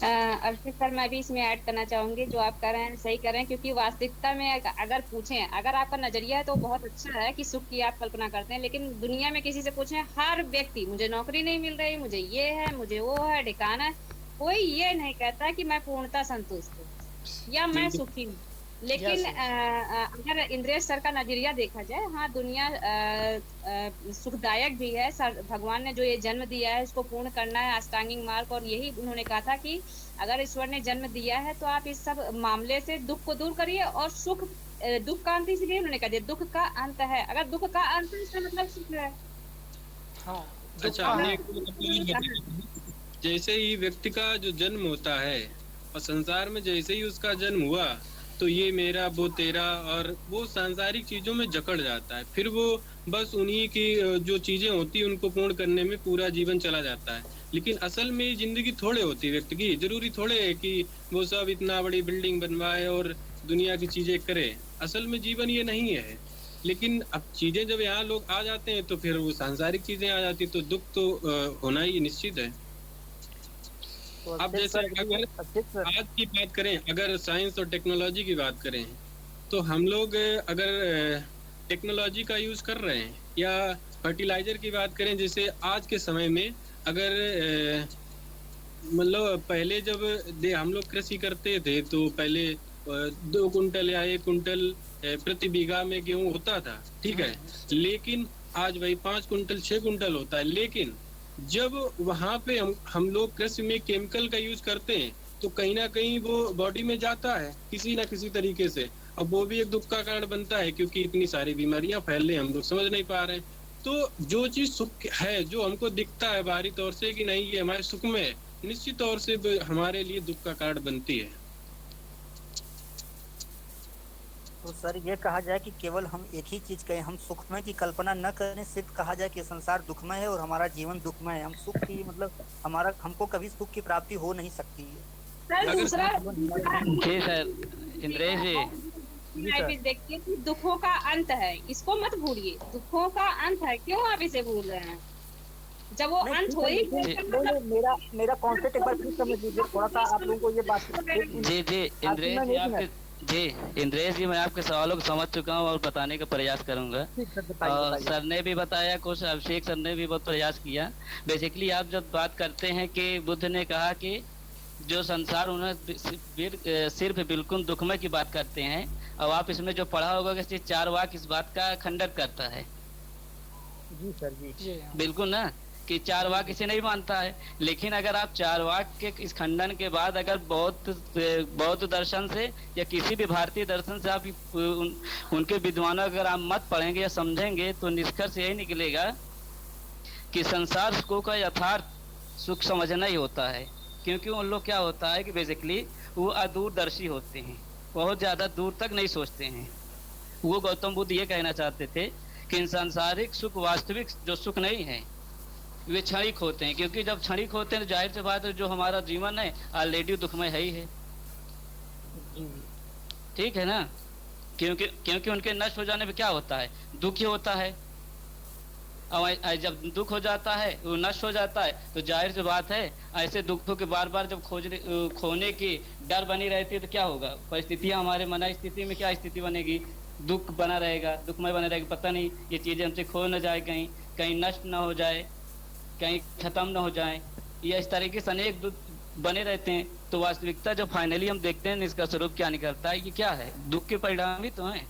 अर्पित सर, मैं भी इसमें ऐड करना चाहूंगी, जो आप कह रहे हैं सही कर रहे हैं, क्योंकि वास्तविकता में अगर पूछें, अगर आपका नजरिया है तो बहुत अच्छा है कि सुख की आप कल्पना करते हैं, लेकिन दुनिया में किसी से पूछें, हर व्यक्ति मुझे नौकरी नहीं मिल रही, मुझे ये है, मुझे वो है, ठिकाना है, कोई ये नहीं कहता कि मैं पूर्णतः संतुष्ट हूँ या मैं सुखी हूँ। लेकिन अगर इंद्रेश सर का नजरिया देखा जाए, हाँ दुनिया सुखदायक भी है। सर भगवान ने जो ये जन्म दिया है इसको पूर्ण करना है, अष्टांगिक मार्ग, और यही उन्होंने कहा था कि अगर ईश्वर ने जन्म दिया है तो आप इस सब मामले से दुख को दूर करिए और सुख दुख का अंत इसलिए उन्होंने कह दिया दुख का अंत है। अगर दुख का अंत है इसका मतलब सुख है। हाँ दुख अच्छा, का हमने है। एक और बात बताई, जैसे ही व्यक्ति का जो जन्म होता है और संसार में जैसे ही उसका जन्म हुआ तो ये मेरा वो तेरा और वो सांसारिक चीजों में जकड़ जाता है। फिर वो बस उन्हीं की जो चीजें होती है उनको पूर्ण करने में पूरा जीवन चला जाता है। लेकिन असल में ये जिंदगी थोड़े होती है व्यक्ति की, जरूरी थोड़े है कि वो सब इतना बड़ी बिल्डिंग बनवाए और दुनिया की चीजें करे। असल में जीवन ये नहीं है। लेकिन अब चीजें जब यहाँ लोग आ जाते हैं तो फिर वो सांसारिक चीजें आ जाती, तो दुख तो होना ही निश्चित है। तो अब अध्यक्ष जैसे सर अगर अध्यक्ष सर आज की बात करें, अगर साइंस और टेक्नोलॉजी की बात करें, तो हम लोग अगर टेक्नोलॉजी का यूज कर रहे हैं या फर्टिलाइजर की बात करें, जैसे आज के समय में अगर मतलब पहले जब हम लोग कृषि करते थे तो पहले 2 कुंटल या 1 कुंटल प्रति बीघा में गेहूं होता था, ठीक है। लेकिन आज वही 5 कुंटल 6 कुंटल होता है। लेकिन जब वहां पे हम लोग कृषि में केमिकल का यूज करते हैं तो कहीं ना कहीं वो बॉडी में जाता है किसी ना किसी तरीके से, अब वो भी एक दुख का कारण बनता है क्योंकि इतनी सारी बीमारियां फैल रही, हम लोग समझ नहीं पा रहे हैं। तो जो चीज सुख है, जो हमको दिखता है बाहरी तौर से कि नहीं ये हमारे सुख में है, निश्चित तौर से हमारे लिए दुख का कारण बनती है। तो सर ये कहा जाए कि केवल हम एक ही चीज कहें, हम सुखमय की कल्पना न करें, सिर्फ कहा जाए कि संसार दुखमय है और हमारा जीवन दुखमय है। हम सुख की मतलब हमको कभी सुख की प्राप्ति हो नहीं सकती है। सर अगर दूसरा जी सर, इंद्रेश जी। सर। देखिए कि दुखों का अंत है, इसको मत भूलिए। दुखों का अंत है, क्यों आप इसे भूल रहे हैं? जब वो नहीं, अंत ठीक हो है, ही लेकिन मेरा कॉन्सेप्ट एक बार फिर समझ लीजिए थोड़ा सा, आप लोगों को ये बात जी इंद्रेश जी इंद्रेश जी, मैं आपके सवालों को समझ चुका हूँ और बताने का प्रयास करूंगा। और सर ने भी बताया कुछ, अभिषेक सर ने भी बहुत प्रयास किया। बेसिकली आप जब बात करते हैं कि बुद्ध ने कहा कि जो संसार उन्हें सिर्फ बिल्कुल दुखमय की बात करते हैं, और आप इसमें जो पढ़ा होगा कि 4 वाक्य इस बात का खंडन करता है। जी सर जी बिल्कुल ना, कि 4 वाक्य इसे नहीं मानता है। लेकिन अगर आप 4 वाक्य के इस खंडन के बाद अगर बौद्ध दर्शन से या किसी भी भारतीय दर्शन से आप उनके विद्वानों अगर आप मत पढ़ेंगे या समझेंगे तो निष्कर्ष यही निकलेगा कि संसार को का यथार्थ सुख समझना ही होता है। क्योंकि उन लोग क्या होता है कि बेसिकली वो अदूरदर्शी होते हैं, बहुत ज्यादा दूर तक नहीं सोचते हैं। वो गौतम बुद्ध ये कहना चाहते थे कि सांसारिक सुख वास्तविक जो सुख नहीं है, वे क्षणिक होते हैं। क्योंकि जब क्षणिक होते हैं तो जाहिर सी बात है जो हमारा जीवन है ऑलरेडी दुखमय है ही है, ठीक है ना। क्योंकि उनके नष्ट हो जाने पे क्या होता है, दुख ही होता है। और जब दुख हो जाता है, वो नष्ट हो जाता है, तो जाहिर सी बात है ऐसे दुखों के बार बार जब खोने की डर बनी रहती है तो क्या होगा, परिस्थितियां हमारे मन स्थिति में क्या स्थिति बनेगी, दुख बना रहेगा, दुखमय बना रहेगा। पता नहीं ये चीजें हमसे खो न जाए, कहीं नष्ट न हो जाए, कहीं खत्म न हो जाए, या इस तरीके से अनेक दुख बने रहते हैं। तो वास्तविकता जो फाइनली हम देखते हैं इसका स्वरूप क्या निकलता है, ये क्या है, दुख के परिणाम ही तो हैं।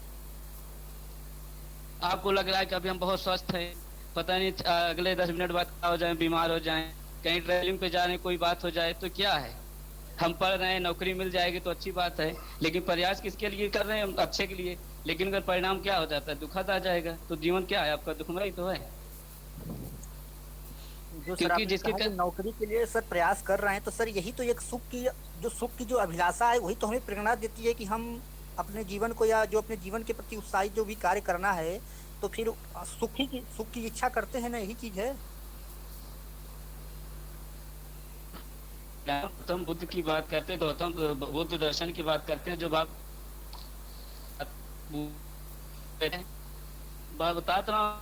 आपको लग रहा है कि अभी हम बहुत स्वस्थ हैं, पता नहीं अगले 10 मिनट बाद क्या हो जाए, बीमार हो जाएं, कहीं ट्रेवलिंग पे जाने कोई बात हो जाए तो क्या है, हम पढ़ रहे हैं नौकरी मिल जाएगी तो अच्छी बात है, लेकिन प्रयास किसके लिए कर रहे हैं, हम अच्छे के लिए। लेकिन अगर परिणाम क्या हो जाता है, दुखद आ जाएगा, तो जीवन क्या है आपका, दुखमय तो है। जो सर आपने कहा कि नौकरी के लिए सर प्रयास कर रहे हैं, तो सर यही तो एक सुख की जो अभिलाषा है वही तो हमें प्रेरणा देती है कि हम अपने जीवन को या जो अपने जीवन के प्रति उत्साहित जो भी कार्य करना है तो फिर सुख की इच्छा करते हैं ना, यही चीज है। गौतम बुद्ध की बात करते हैं, गौतम बुद्ध दर्शन की बात करते हैं, जो बात बताता हूँ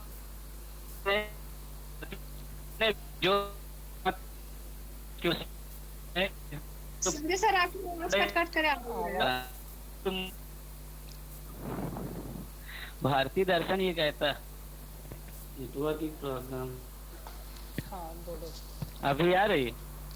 जो सर आपकी कट कर तुम भारतीय दर्शन ये कहता है, हाँ बोलो। अभी आ रही है?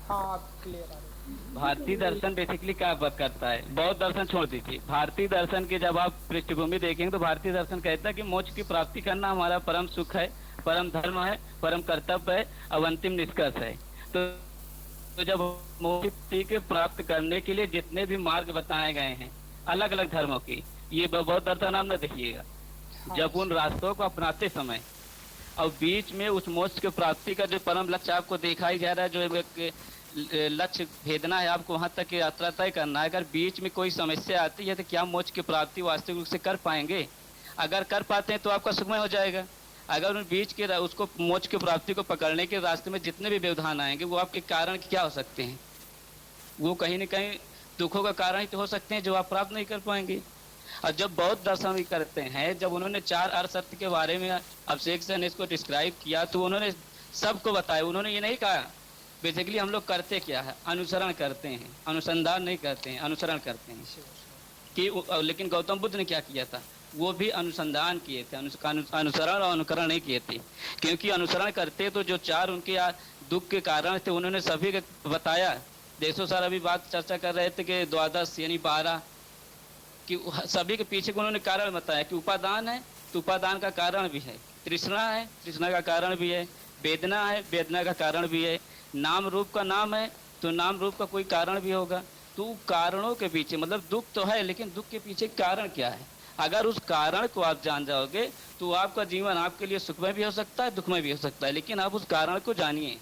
हाँ क्लियर आ रही है। भारतीय दर्शन बेसिकली क्या बात करता है, बौद्ध दर्शन छोड़ दीजिए, भारतीय दर्शन की जब आप पृष्ठभूमि देखेंगे तो भारतीय दर्शन कहता है कि मोक्ष की प्राप्ति करना हमारा परम सुख है, परम धर्म है, परम कर्तव्य है, अब अंतिम निष्कर्ष है। तो जब मोक्ष के प्राप्त करने के लिए जितने भी मार्ग बताए गए हैं अलग अलग धर्मों की, ये बौद्ध दर्शन आप न देखिएगा। हाँ जब उन रास्तों को अपनाते समय और बीच में उस मोक्ष की प्राप्ति का जो परम लक्ष्य आपको दिखाई जा रहा है, जो एक लक्ष्य भेदना है आपको, वहां तक की यात्रा तय करना है, अगर बीच में कोई समस्या आती है तो क्या मोक्ष की प्राप्ति वास्तविक रूप से कर पाएंगे? अगर कर पाते हैं तो आपका सुखमय हो जाएगा। अगर उन बीच के उसको मोक्ष की प्राप्ति को पकड़ने के रास्ते में जितने भी व्यवधान आएंगे वो आपके कारण क्या हो सकते हैं? वो कहीं न कहीं दुखों का कारण ही तो हो सकते हैं जो आप प्राप्त नहीं कर पाएंगे। और जब बौद्ध दर्शन भी करते हैं, जब उन्होंने 4 अर्थ के बारे में अभिषेक सर ने इसको डिस्क्राइब किया तो उन्होंने सबको बताया। उन्होंने ये नहीं कहा बेसिकली हम लोग करते क्या है, अनुसरण करते हैं, अनुसंधान नहीं करते हैं, अनुसरण करते हैं कि। लेकिन गौतम बुद्ध ने क्या किया था? वो भी अनुसंधान किए थे, अनुसरण और अनुकरण नहीं किए थे। क्योंकि अनुसरण करते तो जो 4 उनके दुख के कारण थे उन्होंने सभी को बताया। जैसो सर अभी बात चर्चा कर रहे थे कि 12 यानी 12 कि सभी के पीछे को उन्होंने कारण बताया कि उपादान है तो उपादान का कारण भी है, तृष्णा है तृष्णा का कारण भी है, वेदना है वेदना का कारण भी है, नाम रूप का नाम है तो नाम रूप का कोई कारण भी होगा। तो कारणों के पीछे मतलब दुख तो है लेकिन दुख के पीछे कारण क्या है? अगर उस कारण को आप जान जाओगे तो आपका जीवन आपके लिए सुखमय भी हो सकता है, दुखमय भी हो सकता है, लेकिन आप उस कारण को जानिए।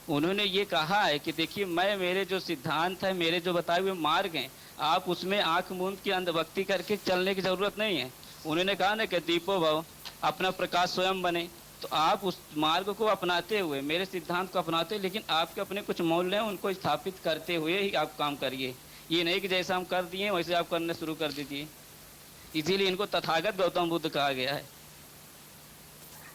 उन्होंने ये कहा है कि देखिए मैं मेरे जो सिद्धांत है, मेरे जो बताए हुए मार्ग हैं, आप उसमें आंख मूंद के अंधभक्ति करके चलने की जरूरत नहीं है। उन्होंने कहा ना कि दीपो भव, अपना प्रकाश स्वयं बने। तो आप उस मार्ग को अपनाते हुए, मेरे सिद्धांत को अपनाते हुए, लेकिन आपके अपने कुछ मूल्य हैं उनको स्थापित करते हुए ही आप काम करिए। ये नहीं कि जैसा हम कर दिए वैसे आप करने शुरू कर दीजिए। इसीलिए इनको तथागत गौतम बुद्ध कहा गया है।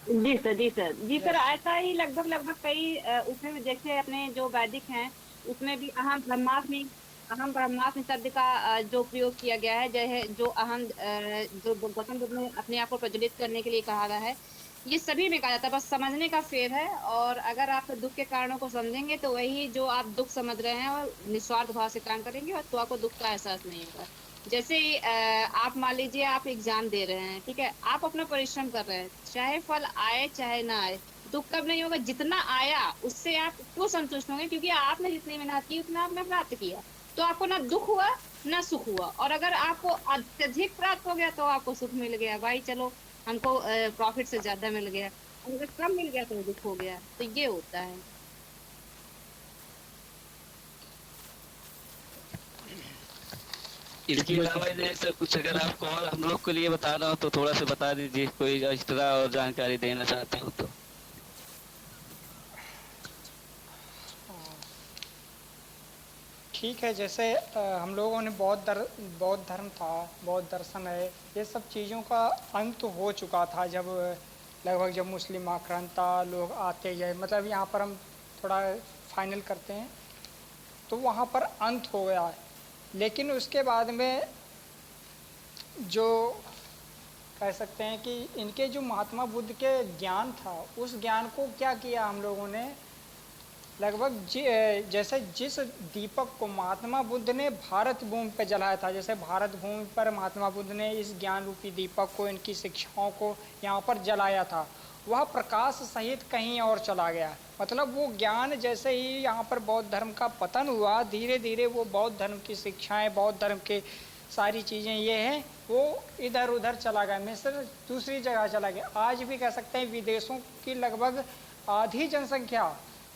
जी सर, जी सर, जी सर, ऐसा ही लगभग कई उसमें जैसे अपने जो वैदिक हैं उसमें भी अहम ब्रह्मास्मि शब्द का जो प्रयोग किया गया है, जो अहम जो गौतम बुद्ध ने अपने आप को प्रज्वलित करने के लिए कहा गया है, ये सभी में कहा जाता है। बस समझने का फेर है। और अगर आप दुख के कारणों को समझेंगे तो वही जो आप दुख समझ रहे हैं और निस्वार्थ भाव से काम करेंगे और तो आपको दुख का एहसास नहीं होगा। जैसे आप मान लीजिए आप एग्जाम दे रहे हैं, ठीक है, आप अपना परिश्रम कर रहे हैं, चाहे फल आए चाहे ना आए, दुख कब नहीं होगा? जितना आया उससे आप क्यों संतुष्ट होंगे? क्योंकि आपने जितनी मेहनत की उतना आपने प्राप्त किया, तो आपको ना दुख हुआ ना सुख हुआ। और अगर आपको अत्यधिक प्राप्त हो गया तो आपको सुख मिल गया, भाई चलो हमको प्रॉफिट से ज्यादा मिल गया। अगर कम मिल गया तो दुख हो गया। तो ये होता है। इसके अलावा जैसे कुछ अगर आपको और हम लोग के लिए बता रहा हूँ तो थोड़ा सा बता दीजिए, कोई एक्स्ट्रा और जानकारी देना चाहते हो तो। ठीक है। जैसे हम लोगों ने बौद्ध धर्म था, बौद्ध दर्शन है, ये सब चीज़ों का अंत हो चुका था जब लगभग जब मुस्लिम आक्रांता लोग आते गए। मतलब यहाँ पर हम थोड़ा फाइनल करते हैं तो वहाँ पर अंत हो गया है। लेकिन उसके बाद में जो कह सकते हैं कि इनके जो महात्मा बुद्ध के ज्ञान था, उस ज्ञान को क्या किया हम लोगों ने, लगभग जैसे जिस दीपक को महात्मा बुद्ध ने भारत भूमि पर जलाया था, जैसे भारत भूमि पर महात्मा बुद्ध ने इस ज्ञान रूपी दीपक को, इनकी शिक्षाओं को यहाँ पर जलाया था, वह प्रकाश सहित कहीं और चला गया। मतलब वो ज्ञान जैसे ही यहाँ पर बौद्ध धर्म का पतन हुआ, धीरे धीरे वो बौद्ध धर्म की शिक्षाएं, बौद्ध धर्म के सारी चीज़ें ये हैं, वो इधर उधर चला गया, मिस्र दूसरी जगह चला गया। आज भी कह सकते हैं विदेशों की लगभग आधी जनसंख्या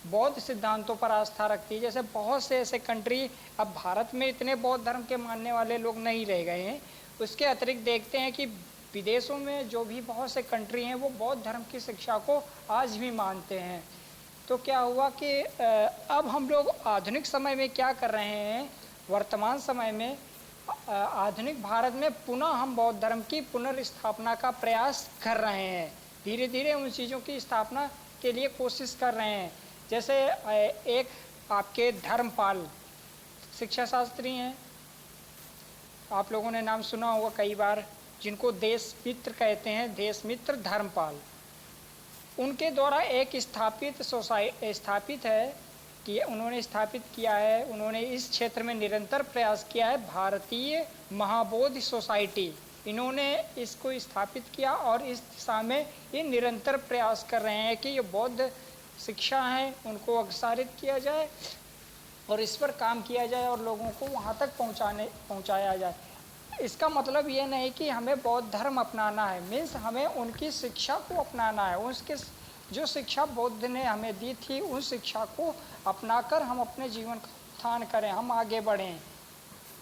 बौद्ध सिद्धांतों पर आस्था रखती है। जैसे बहुत से ऐसे कंट्री, अब भारत में इतने बौद्ध धर्म के मानने वाले लोग नहीं रह गए हैं, उसके अतिरिक्त देखते हैं कि विदेशों में जो भी बहुत से कंट्री हैं वो बौद्ध धर्म की शिक्षा को आज भी मानते हैं। तो क्या हुआ कि अब हम लोग आधुनिक समय में क्या कर रहे हैं, वर्तमान समय में आधुनिक भारत में पुनः हम बौद्ध धर्म की पुनर्स्थापना का प्रयास कर रहे हैं। धीरे धीरे उन चीज़ों की स्थापना के लिए कोशिश कर रहे हैं। जैसे एक आपके धर्मपाल शिक्षा शास्त्री हैं, आप लोगों ने नाम सुना होगा कई बार, जिनको देश मित्र कहते हैं, देश मित्र धर्मपाल। उनके द्वारा एक स्थापित है कि उन्होंने स्थापित किया है, उन्होंने इस क्षेत्र में निरंतर प्रयास किया है, भारतीय महाबोधि सोसाइटी। इन्होंने इसको स्थापित किया और इस दिशा में ये निरंतर प्रयास कर रहे हैं कि ये बौद्ध शिक्षा है उनको अग्रसारित किया जाए और इस पर काम किया जाए और लोगों को वहाँ तक पहुँचाया जाए। इसका मतलब ये नहीं कि हमें बौद्ध धर्म अपनाना है, मीन्स हमें उनकी शिक्षा को अपनाना है। उसके जो शिक्षा बौद्ध ने हमें दी थी उस शिक्षा को अपनाकर हम अपने जीवन का उत्थान करें, हम आगे बढ़ें।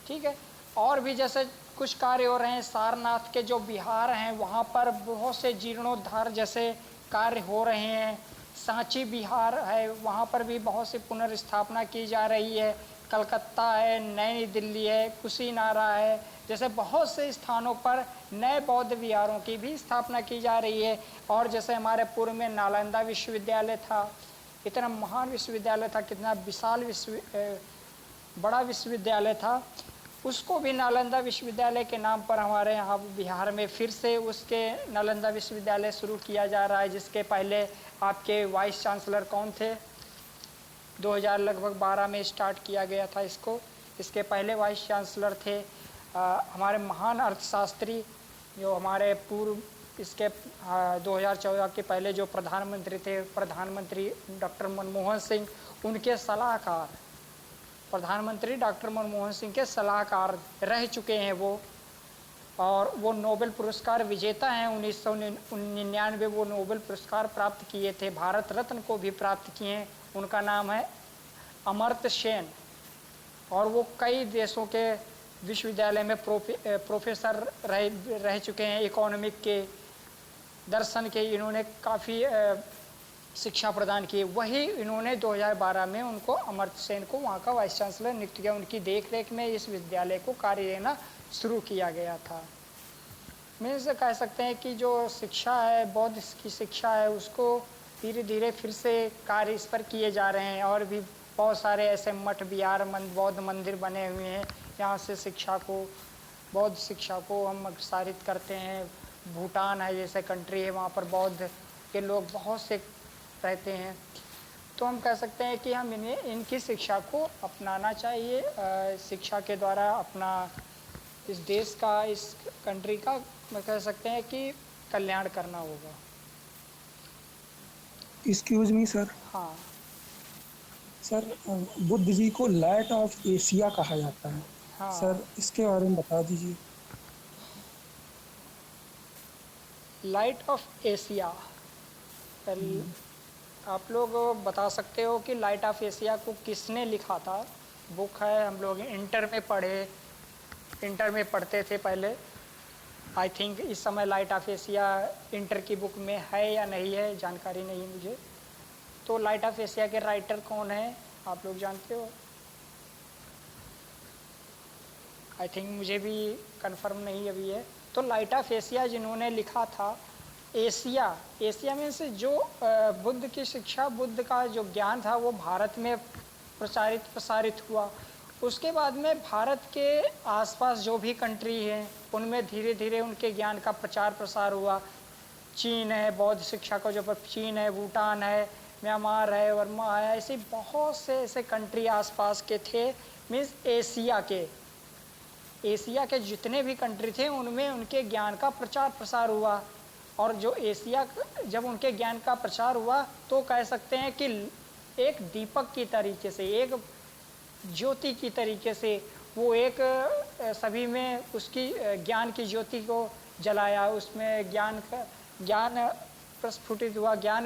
ठीक है। और भी जैसे कुछ कार्य हो रहे हैं, सारनाथ के जो विहार हैं वहाँ पर बहुत से जीर्णोद्धार जैसे कार्य हो रहे हैं। सांची विहार है, वहाँ पर भी बहुत सी पुनर्स्थापना की जा रही है। कलकत्ता है, नई दिल्ली है, कुशीनारा है, जैसे बहुत से स्थानों पर नए बौद्ध विहारों की भी स्थापना की जा रही है। और जैसे हमारे पूर्व में नालंदा विश्वविद्यालय था, इतना महान विश्वविद्यालय था, कितना विशाल बड़ा विश्वविद्यालय था, उसको भी नालंदा विश्वविद्यालय के नाम पर हमारे यहाँ बिहार में फिर से उसके नालंदा विश्वविद्यालय शुरू किया जा रहा है। जिसके पहले आपके वाइस चांसलर कौन थे? 2000 लगभग 12 में स्टार्ट किया गया था इसको। इसके पहले वाइस चांसलर थे हमारे महान अर्थशास्त्री, जो हमारे पूर्व इसके 2014 के पहले जो प्रधानमंत्री थे, प्रधानमंत्री डॉक्टर मनमोहन सिंह, उनके सलाहकार, प्रधानमंत्री डॉक्टर मनमोहन सिंह के सलाहकार रह चुके हैं वो। और वो नोबेल पुरस्कार विजेता हैं। 1999 वो नोबेल पुरस्कार प्राप्त किए थे, भारत रत्न को भी प्राप्त किए हैं। उनका नाम है अमर्त्य सेन। और वो कई देशों के विश्वविद्यालय में प्रोफेसर रह चुके हैं। इकोनॉमिक के, दर्शन के इन्होंने काफ़ी शिक्षा प्रदान की। वही इन्होंने 2012 में उनको अमर्त्य सेन को वहाँ का वाइस चांसलर नियुक्त किया। उनकी देखरेख में इस विद्यालय को कार्य लेना शुरू किया गया था। मीन्स कह सकते हैं कि जो शिक्षा है, बौद्ध की शिक्षा है, उसको धीरे धीरे फिर से कार्य इस पर किए जा रहे हैं। और भी बहुत सारे ऐसे मठ, विहार, बौद्ध मंदिर बने हुए हैं, यहाँ से शिक्षा को, बौद्ध शिक्षा को हम अग्रसारित करते हैं। भूटान है जैसे कंट्री है, वहाँ पर बौद्ध के लोग बहुत से रहते हैं। तो हम कह सकते हैं कि हम इनकी शिक्षा को अपनाना चाहिए। शिक्षा के द्वारा अपना इस देश का, इस कंट्री का, मैं कह सकते हैं कि कल्याण करना होगा। Excuse me sir. हाँ सर, बुद्ध जी को लाइट ऑफ एशिया कहा जाता है। हाँ सर, इसके बारे में बता दीजिए। लाइट ऑफ एशिया, आप लोग बता सकते हो कि लाइट ऑफ एशिया को किसने लिखा था? बुक है, हम लोग इंटर में पढ़ते थे पहले। आई थिंक इस समय लाइट ऑफ एशिया इंटर की बुक में है या नहीं है, जानकारी नहीं मुझे। तो लाइट ऑफ एशिया के राइटर कौन है, आप लोग जानते हो? आई थिंक मुझे भी कंफर्म नहीं अभी है। तो लाइट ऑफ एशिया जिन्होंने लिखा था, एशिया में से जो बुद्ध की शिक्षा, बुद्ध का जो ज्ञान था वो भारत में प्रसारित हुआ। उसके बाद में भारत के आसपास जो भी कंट्री हैं उनमें धीरे धीरे उनके ज्ञान का प्रचार प्रसार हुआ। चीन है, बौद्ध शिक्षा का जो चीन है, भूटान है, म्यांमार है, वर्मा है, ऐसे बहुत से ऐसे कंट्री आसपास के थे। मीन्स एशिया के जितने भी कंट्री थे उनमें उनके ज्ञान का प्रचार प्रसार हुआ। और जो एशिया, जब उनके ज्ञान का प्रचार हुआ तो कह सकते हैं कि एक दीपक की तरीके से, एक ज्योति की तरीके से वो एक सभी में उसकी ज्ञान की ज्योति को जलाया, उसमें ज्ञान प्रस्फुटित हुआ, ज्ञान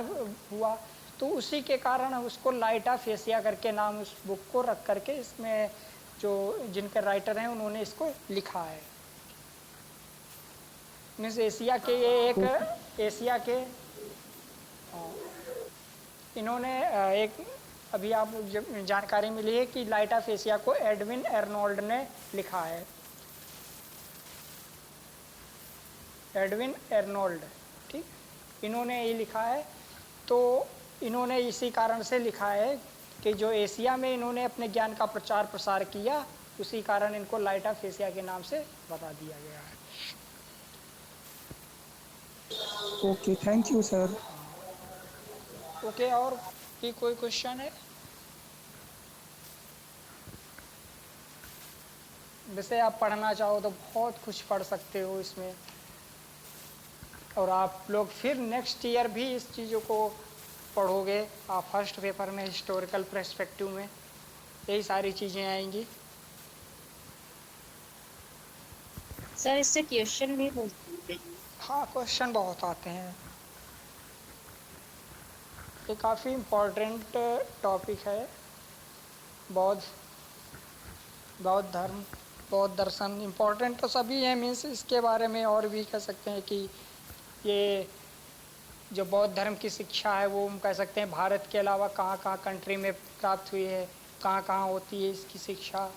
हुआ। तो उसी के कारण उसको लाइट ऑफ एशिया करके नाम उस बुक को रख करके इसमें जो जिनके राइटर हैं उन्होंने इसको लिखा है। मीन्स एशिया के ये एक एशिया के इन्होंने एक अभी आप जानकारी मिली है कि लाइट ऑफ एशिया को एडविन एर्नोल्ड ने लिखा है। एडविन एर्नोल्ड, ठीक, इन्होंने ये लिखा है। तो इन्होंने इसी कारण से लिखा है कि जो एशिया में इन्होंने अपने ज्ञान का प्रचार प्रसार किया, उसी कारण इनको लाइट ऑफ एशिया के नाम से बता दिया गया है। Okay, thank you sir. Okay, और भी कोई क्वेश्चन है? वैसे आप पढ़ना चाहो तो बहुत कुछ पढ़ सकते हो इसमें, और आप लोग फिर नेक्स्ट ईयर भी इस चीज़ों को पढ़ोगे। आप फर्स्ट पेपर में हिस्टोरिकल पर्सपेक्टिव में यही सारी चीज़ें आएंगी। सर इससे क्वेश्चन भी पूछते हैं। हाँ, क्वेश्चन बहुत आते हैं। ये काफ़ी इम्पोर्टेंट टॉपिक है। बौद्ध बौद्ध धर्म, बौद्ध दर्शन इम्पोर्टेंट तो सभी हैं, मीन्स इसके बारे में और भी कह सकते हैं कि ये जो बौद्ध धर्म की शिक्षा है वो हम कह सकते हैं भारत के अलावा कहाँ कहाँ कंट्री में प्राप्त हुई है, कहाँ कहाँ होती है इसकी शिक्षा।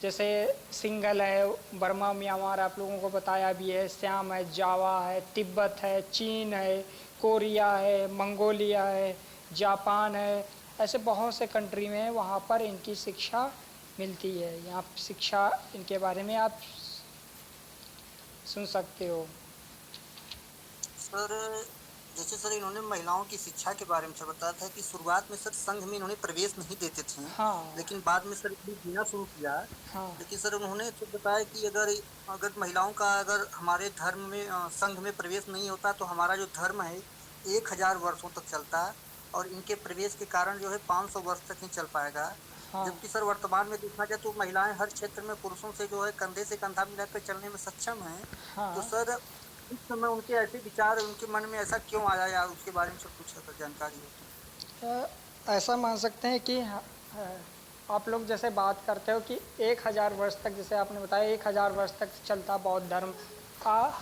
जैसे सिंघल है, बर्मा म्यांमार आप लोगों को बताया भी है, श्याम है, जावा है, तिब्बत है, चीन है, कोरिया है, मंगोलिया है, जापान है, ऐसे बहुत से कंट्री में वहाँ पर इनकी शिक्षा मिलती है। यहाँ शिक्षा इनके बारे में आप सुन सकते हो। सर जैसे सर इन्होंने महिलाओं की शिक्षा के बारे में सर बताया था कि शुरुआत में सर संघ में इन्होंने प्रवेश नहीं देते थे। हाँ। लेकिन बाद में सर इन्होंने जीना शुरू किया। हाँ। लेकिन सर उन्होंने तो बताया कि अगर महिलाओं का अगर हमारे धर्म में संघ में प्रवेश नहीं होता तो हमारा जो धर्म है 1000 वर्षों तक चलता, और इनके प्रवेश के कारण जो है 500 वर्ष तक ही चल पाएगा। हाँ। जबकि सर वर्तमान में देखा जाए तो महिलाएं हर क्षेत्र में पुरुषों से जो है कंधे से कंधा मिलाकर चलने में सक्षम हैं। हाँ। तो सर उस समय उनके ऐसे विचार उनके मन में ऐसा क्यों आया, या उसके बारे में सब कुछ अगर जानकारी हो तो। ऐसा मान सकते हैं कि आप लोग जैसे बात करते हो कि 1000 वर्ष तक, जैसे आपने बताया 1000 वर्ष तक चलता बौद्ध धर्म,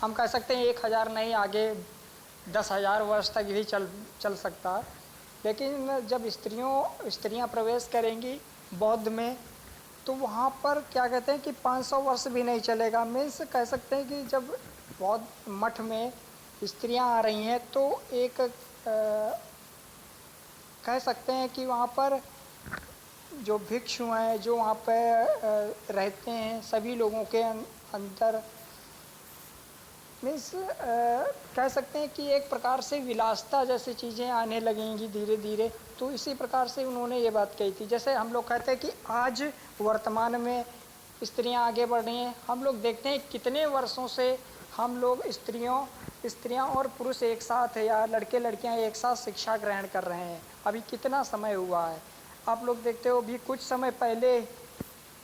हम कह सकते हैं 1000 नहीं, आगे 10,000 वर्ष तक भी चल सकता। लेकिन जब स्त्रियां प्रवेश करेंगी बौद्ध में तो वहाँ पर क्या कहते हैं कि 500 वर्ष भी नहीं चलेगा। मीन्स कह सकते हैं कि जब बौद्ध मठ में स्त्रियां आ रही हैं तो एक कह सकते हैं कि वहाँ पर जो भिक्षु हैं जो वहाँ पर रहते हैं सभी लोगों के अंदर मीन्स कह सकते हैं कि एक प्रकार से विलासता जैसी चीज़ें आने लगेंगी धीरे धीरे। तो इसी प्रकार से उन्होंने ये बात कही थी। जैसे हम लोग कहते हैं कि आज वर्तमान में स्त्रियां आगे बढ़ रही हैं, हम लोग देखते हैं कितने वर्षों से हम लोग स्त्रियां और पुरुष एक साथ है या लड़के लड़कियां एक साथ शिक्षा ग्रहण कर रहे हैं। अभी कितना समय हुआ है आप लोग देखते हो। अभी कुछ समय पहले,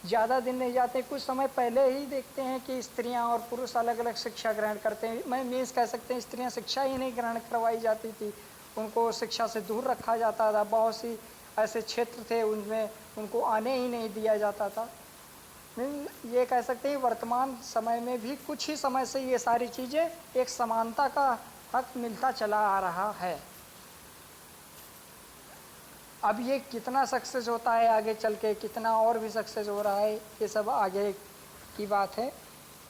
ज़्यादा दिन नहीं जाते, कुछ समय पहले ही देखते हैं कि स्त्रियां और पुरुष अलग अलग शिक्षा ग्रहण करते हैं। मैं मीन्स कह सकते हैं स्त्रियां शिक्षा ही नहीं ग्रहण करवाई जाती थी, उनको शिक्षा से दूर रखा जाता था। बहुत सी ऐसे क्षेत्र थे उनमें उनको आने ही नहीं दिया जाता था। ये कह सकते हैं वर्तमान समय में भी कुछ ही समय से ये सारी चीज़ें एक समानता का हक मिलता चला आ रहा है। अब ये कितना सक्सेस होता है आगे चल के, कितना और भी सक्सेस हो रहा है, ये सब आगे की बात है।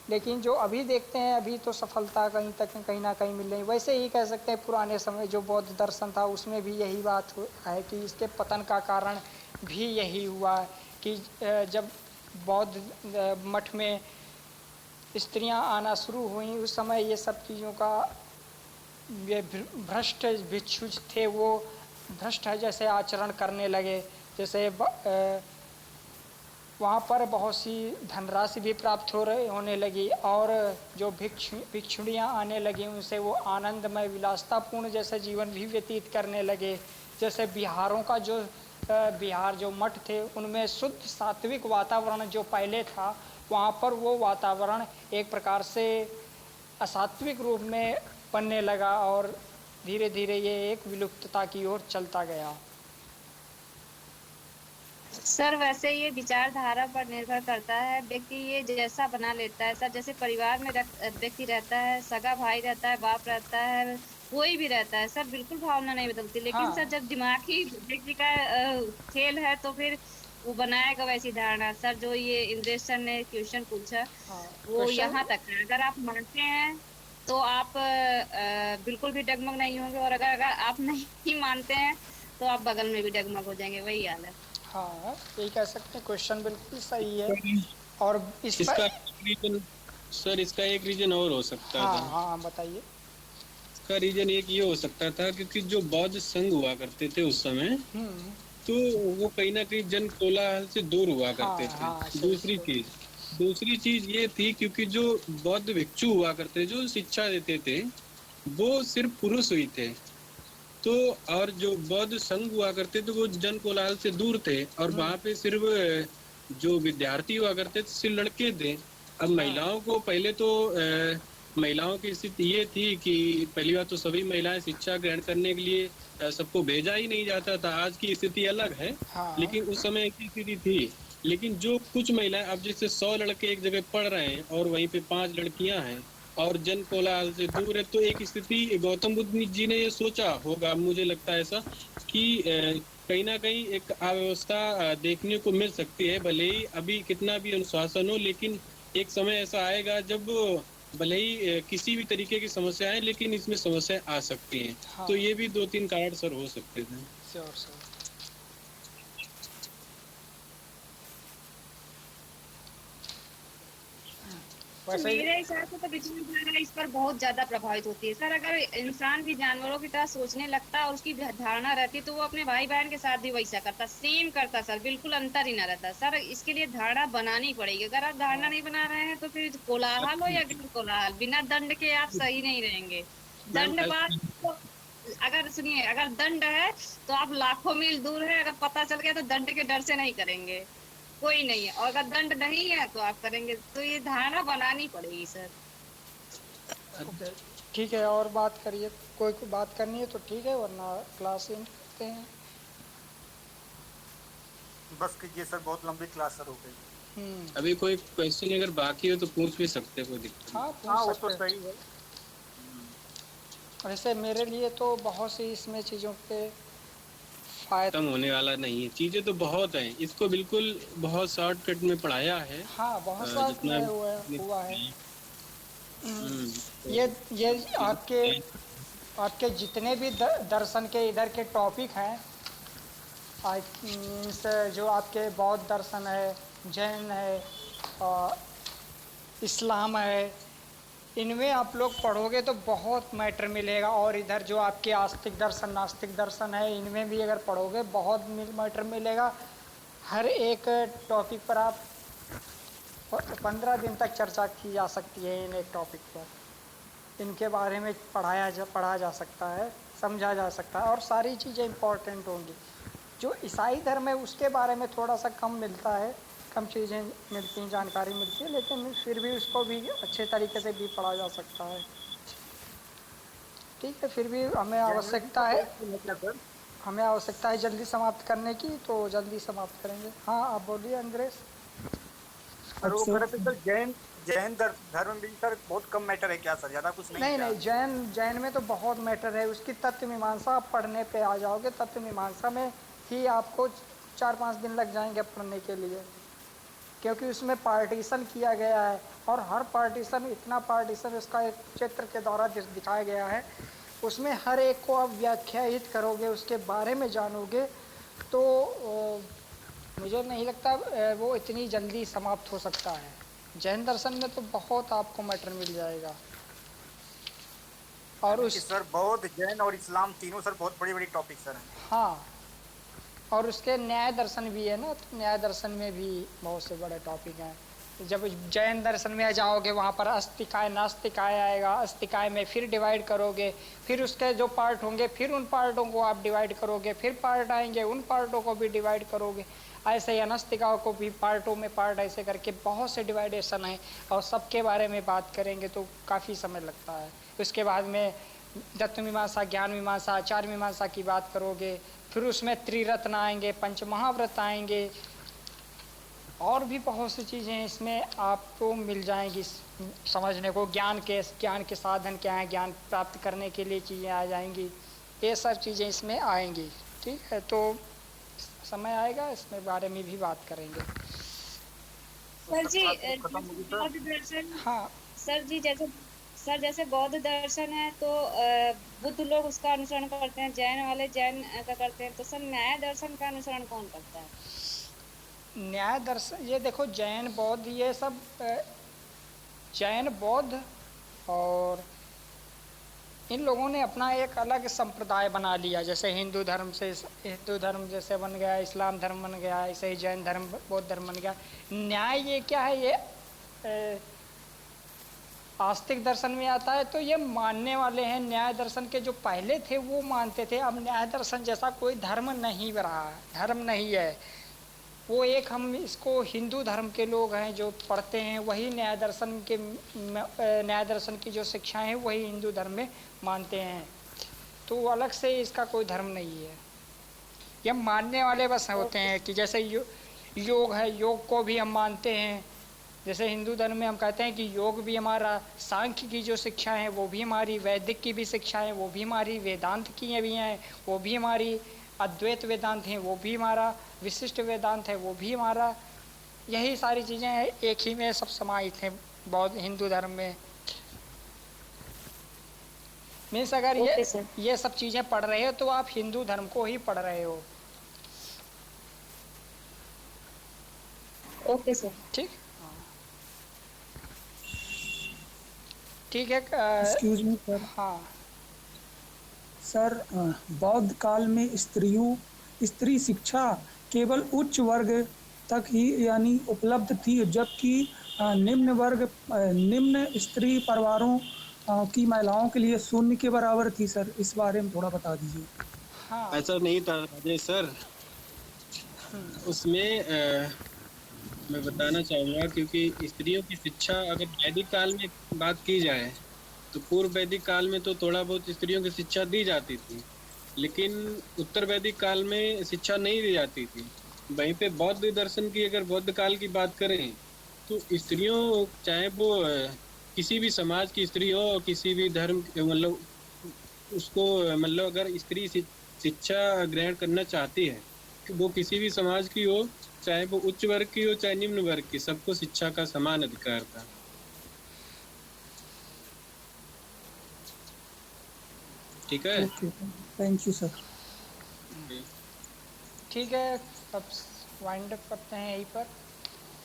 लेकिन जो अभी देखते हैं अभी तो सफलता कहीं ना कहीं मिल रही। वैसे ही कह सकते हैं पुराने समय जो बौद्ध दर्शन था उसमें भी यही बात है कि इसके पतन का कारण भी यही हुआ कि जब बौद्ध मठ में स्त्रियां आना शुरू हुई उस समय ये सब चीज़ों का ये भ्रष्ट भिक्षु थे वो भ्रष्ट है जैसे आचरण करने लगे। जैसे वहाँ पर बहुत सी धनराशि भी प्राप्त होने लगी और जो भिक्षुणियाँ आने लगी उनसे वो आनंदमय विलासतापूर्ण जैसे जीवन भी व्यतीत करने लगे। जैसे बिहार जो मठ थे उनमें शुद्ध सात्विक वातावरण जो पहले था वहाँ पर वो वातावरण एक प्रकार से असात्विक रूप में बनने लगा और धीरे धीरे ये एक विलुप्तता की ओर चलता गया। सर वैसे ये विचारधारा पर निर्भर करता है, व्यक्ति ये जैसा बना लेता है। सर जैसे परिवार में व्यक्ति रहता है, सगा भाई रहता है, बाप रहता है, कोई भी रहता है सर, बिल्कुल भावना नहीं बदलती। लेकिन हाँ। सर जब दिमाग ही व्यक्ति का खेल है तो फिर वो बनाएगा वैसी धारणा। सर जो ये इंद्रेश सर ने क्वेश्चन पूछा वो यहाँ तक है। अगर आप मानते हैं तो आप बिल्कुल भी डगमग नहीं होंगे, और अगर आप नहीं मानते हैं तो आप बगल में भी डगमग हो जाएंगे। वही हाल है। हाँ, यही कह सकते हैं। क्वेश्चन बिल्कुल सही है। और इसका रीजन सर, इसका एक रीजन और हो सकता था। हाँ बताइए। इसका रीजन एक ये हो सकता था क्योंकि जो बौद्ध संघ हुआ करते थे उस समय तो वो कहीं ना कहीं जन कोलाहल से दूर हुआ करते थे। दूसरी चीज ये थी क्योंकि जो बौद्ध भिक्षु हुआ करते जो शिक्षा देते थे वो सिर्फ पुरुष हुई थे। तो और जो बौद्ध संघ हुआ करते थे वो जन कोलाहल से दूर थे, और वहाँ पे सिर्फ जो विद्यार्थी हुआ करते थे सिर्फ लड़के थे। अब महिलाओं को पहले तो महिलाओं की स्थिति ये थी कि पहली बात तो सभी महिलाएं शिक्षा ग्रहण करने के लिए सबको भेजा ही नहीं जाता था। आज की स्थिति अलग है, हाँ लेकिन उस समय की स्थिति थी। लेकिन जो कुछ महिलाएं, अब जैसे 100 लड़के एक जगह पढ़ रहे हैं और वहीं पे 5 लड़कियां हैं और जन कोलाहल से दूर है, तो एक स्थिति गौतम बुद्ध जी ने ये सोचा होगा, मुझे लगता है ऐसा, कि कहीं ना कहीं एक अव्यवस्था देखने को मिल सकती है। भले ही अभी कितना भी अनुशासन हो, लेकिन एक समय ऐसा आएगा जब भले ही किसी भी तरीके की समस्या है, लेकिन इसमें समस्या आ सकती हैं। हाँ तो ये भी 2-3 कारण सर हो सकते थे। Sure sure. वैसे मेरे हिसाब से तो विचारधारा इस पर बहुत ज्यादा प्रभावित होती है सर। अगर इंसान भी जानवरों की तरह सोचने लगता और उसकी धारणा रहती तो वो अपने भाई बहन के साथ भी वैसा करता, सेम करता सर, बिल्कुल अंतर ही ना रहता सर। इसके लिए धारणा बनानी पड़ेगी। अगर आप धारणा नहीं बना रहे हैं तो फिर कोलाहल हो या गैर कोलाहल, बिना दंड के आप सही नहीं रहेंगे। दंड बाद तो अगर सुनिए, अगर दंड है तो आप लाखों मील दूर है, अगर पता चल गया तो दंड के डर से नहीं करेंगे, कोई नहीं है। और अगर दंड नहीं है तो आप करेंगे। तो ये धारणा बनानी पड़ेगी सर। ओके, ठीक है। और बात करिए, कोई बात करनी है तो ठीक है, वरना क्लास एंड करते हैं। बस कीजिए सर, बहुत लंबी क्लास सर हो गई। अभी कोई क्वेश्चन अगर बाकी हो तो पूछ भी सकते हैं, कोई दिक्कत हाँ हाँ वो पूछ तो सकते हैं। सही है। वैसे मेरे लिए तो बहुत सी इसमें चीज़ों के फायदे, खत्म होने वाला नहीं है, चीजें तो बहुत हैं। इसको बिल्कुल बहुत शॉर्टकट में पढ़ाया है। हाँ बहुत सारा जितना हुआ है। तो ये आपके जितने भी दर्शन के इधर के टॉपिक हैं, आई मीन्स जो आपके बौद्ध दर्शन है, जैन है और इस्लाम है, इनमें आप लोग पढ़ोगे तो बहुत मैटर मिलेगा। और इधर जो आपके आस्तिक दर्शन नास्तिक दर्शन है, इनमें भी अगर पढ़ोगे बहुत मैटर मिलेगा। हर एक टॉपिक पर आप 15 दिन तक चर्चा की जा सकती है। इन एक टॉपिक पर इनके बारे में पढ़ा जा सकता है, समझा जा सकता है, और सारी चीज़ें इम्पोर्टेंट होंगी। जो ईसाई धर्म है उसके बारे में थोड़ा सा कम मिलता है, कम चीज़ें मिलती हैं, जानकारी मिलती है, लेकिन फिर भी उसको भी अच्छे तरीके से भी पढ़ा जा सकता है। ठीक है, फिर भी हमें आवश्यकता है जल्दी समाप्त करने की, तो जल्दी समाप्त करेंगे। हाँ आप बोलिए अंग्रेज। सर वो कह रहे थे सर, जैन धर्म में भी सर बहुत कम मैटर है क्या सर, ज्यादा कुछ नहीं? नहीं, जैन में तो बहुत मैटर है। उसकी तत्व मीमांसा आप पढ़ने पे आ जाओगे। तत्व मीमांसा में ही आपको 4-5 दिन लग जाएंगे पढ़ने के लिए, क्योंकि उसमें पार्टीशन किया गया है, और हर पार्टीशन, इतना पार्टीशन उसका एक चित्र के द्वारा दिखाया गया है। उसमें हर एक को आप व्याख्यायित करोगे, उसके बारे में जानोगे, तो मुझे नहीं लगता वो इतनी जल्दी समाप्त हो सकता है। जैन दर्शन में तो बहुत आपको मैटर मिल जाएगा। और उस सर बौद्ध, जैन और इस्लाम तीनों सर बहुत बड़ी बड़ी टॉपिक सर हैं। हाँ, और उसके न्याय दर्शन भी है ना, तो न्याय दर्शन में भी बहुत से बड़े टॉपिक हैं। जब जैन दर्शन में जाओगे वहाँ पर अस्तिकाय नास्तिकाय आएगा। अस्तिकाय में फिर डिवाइड करोगे, फिर उसके जो पार्ट होंगे फिर उन पार्टों को आप डिवाइड करोगे, फिर पार्ट आएंगे उन पार्टों को भी डिवाइड करोगे। ऐसे ही अनास्तिकाओं को भी पार्टों में पार्ट ऐसे करके बहुत से डिवाइडेशन हैं, और सबके बारे में बात करेंगे तो काफ़ी समय लगता है। उसके बाद में तत्व मीमांसा, ज्ञान मीमांसा, आचार मीमांसा की बात करोगे, फिर उसमें त्रिरत्न आएंगे, पंचमहाव्रत आएंगे, और भी बहुत सी चीज़ें इसमें आपको मिल जाएंगी समझने को। ज्ञान के साधन क्या हैं, ज्ञान प्राप्त करने के लिए चीज़ें आ जाएंगी, ये सब चीज़ें इसमें आएंगी। ठीक है, तो समय आएगा इसमें बारे में भी बात करेंगे। सर जी बौद्ध दर्शन, हाँ सर जी जैसे बौद्ध दर्शन है तो बुद्ध लोग उसका अनुसरण करते हैं, जैन वाले जैन का करते हैं, तो सर न्याय दर्शन का अनुसरण कौन करता है? न्याय दर्शन, ये देखो जैन बौद्ध ये सब, जैन बौद्ध और इन लोगों ने अपना एक अलग संप्रदाय बना लिया। जैसे हिंदू धर्म जैसे बन गया, इस्लाम धर्म बन गया, ऐसे ही जैन धर्म बौद्ध धर्म बन गया। न्याय ये क्या है, ये आस्तिक दर्शन में आता है तो ये मानने वाले हैं। न्याय दर्शन के जो पहले थे वो मानते थे, अब न्याय दर्शन जैसा कोई धर्म नहीं रहा, धर्म नहीं है वो। एक हम इसको हिंदू धर्म के लोग हैं जो पढ़ते हैं, वही न्याय दर्शन के न्याय दर्शन की जो शिक्षाएं हैं वही हिंदू धर्म में मानते हैं। तो अलग से इसका कोई धर्म नहीं है, ये मानने वाले बस होते हैं। कि जैसे योग है, योग को भी हम मानते हैं। जैसे हिंदू धर्म में हम कहते हैं कि योग भी हमारा, सांख्य की जो शिक्षा है वो भी हमारी, वैदिक की भी शिक्षा है वो भी हमारी, वेदांत की भी हैं वो भी हमारी, अद्वैत वेदांत हैं वो भी हमारा, विशिष्ट वेदांत है वो भी हमारा। यही सारी चीज़ें हैं, एक ही में सब समाहित हैं बौद्ध हिंदू धर्म में। मीन्स अगर ये सब चीज़ें पढ़ रहे हो तो आप हिंदू धर्म को ही पढ़ रहे हो। Okay sir. ठीक, ठीक है। Excuse me sir. हाँ सर, बौद्ध काल में स्त्री शिक्षा केवल उच्च वर्ग तक ही यानी उपलब्ध थी, जबकि निम्न स्त्री परिवारों की महिलाओं के लिए शून्य के बराबर थी। सर इस बारे में थोड़ा बता दीजिए। हाँ ऐसा नहीं था राजेश सर, उसमें मैं बताना चाहूँगा, क्योंकि स्त्रियों की शिक्षा अगर वैदिक काल में बात की जाए तो पूर्व वैदिक काल में तो थोड़ा बहुत स्त्रियों की शिक्षा दी जाती थी, लेकिन उत्तर वैदिक काल में शिक्षा नहीं दी जाती थी। वहीं पे बौद्ध दर्शन की अगर बौद्ध काल की बात करें तो स्त्रियों, चाहे वो किसी भी समाज की स्त्री हो, किसी भी धर्म, मतलब उसको, मतलब अगर स्त्री शिक्षा ग्रहण करना चाहती है, वो किसी भी समाज की हो, चाहे वो उच्च वर्ग की हो चाहे निम्न वर्ग की, सबको शिक्षा का समान अधिकार था। ठीक है, थैंक यू सर। ठीक है, अब वाइंड अप करते हैं यहीं पर।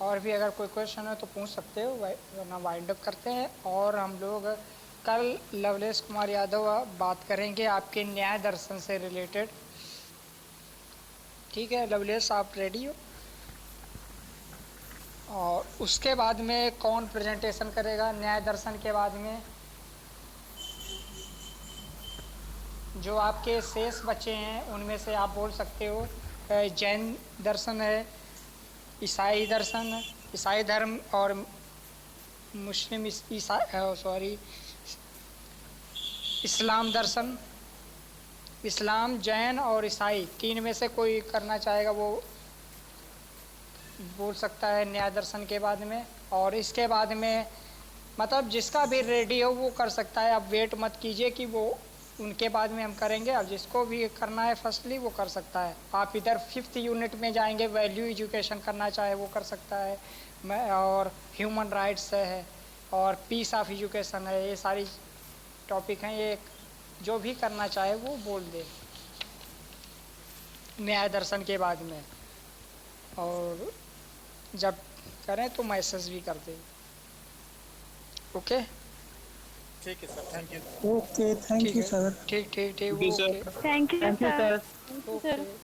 और भी अगर कोई क्वेश्चन है तो पूछ सकते हो, वरना वाइंड अप करते हैं। और हम लोग कल लवलेश कुमार यादव बात करेंगे आपके न्याय दर्शन से रिलेटेड। ठीक है लवलेश, आप रेडी हो? और उसके बाद में कौन प्रेजेंटेशन करेगा न्याय दर्शन के बाद में? जो आपके शेष बचे हैं उनमें से आप बोल सकते हो। जैन दर्शन है, ईसाई दर्शन, ईसाई धर्म और मुस्लिम इस्लाम दर्शन, इस्लाम, जैन और ईसाई, तीन में से कोई करना चाहेगा वो बोल सकता है न्याय दर्शन के बाद में। और इसके बाद में मतलब जिसका भी रेडी हो वो कर सकता है। अब वेट मत कीजिए कि वो उनके बाद में हम करेंगे, अब जिसको भी करना है फर्स्टली वो कर सकता है। आप इधर 5th यूनिट में जाएंगे, वैल्यू एजुकेशन करना चाहे वो कर सकता है, और ह्यूमन राइट्स है और पीस ऑफ एजुकेशन है, ये सारी टॉपिक हैं। ये जो भी करना चाहे वो बोल दे न्याय दर्शन के बाद में, और जब करें तो मैसेज भी कर दे। ओके ठीक है sir, thank you. Okay, thank you sir. ठीक ठीक ठीक, Thank you, sir. Okay thank you sir. Okay.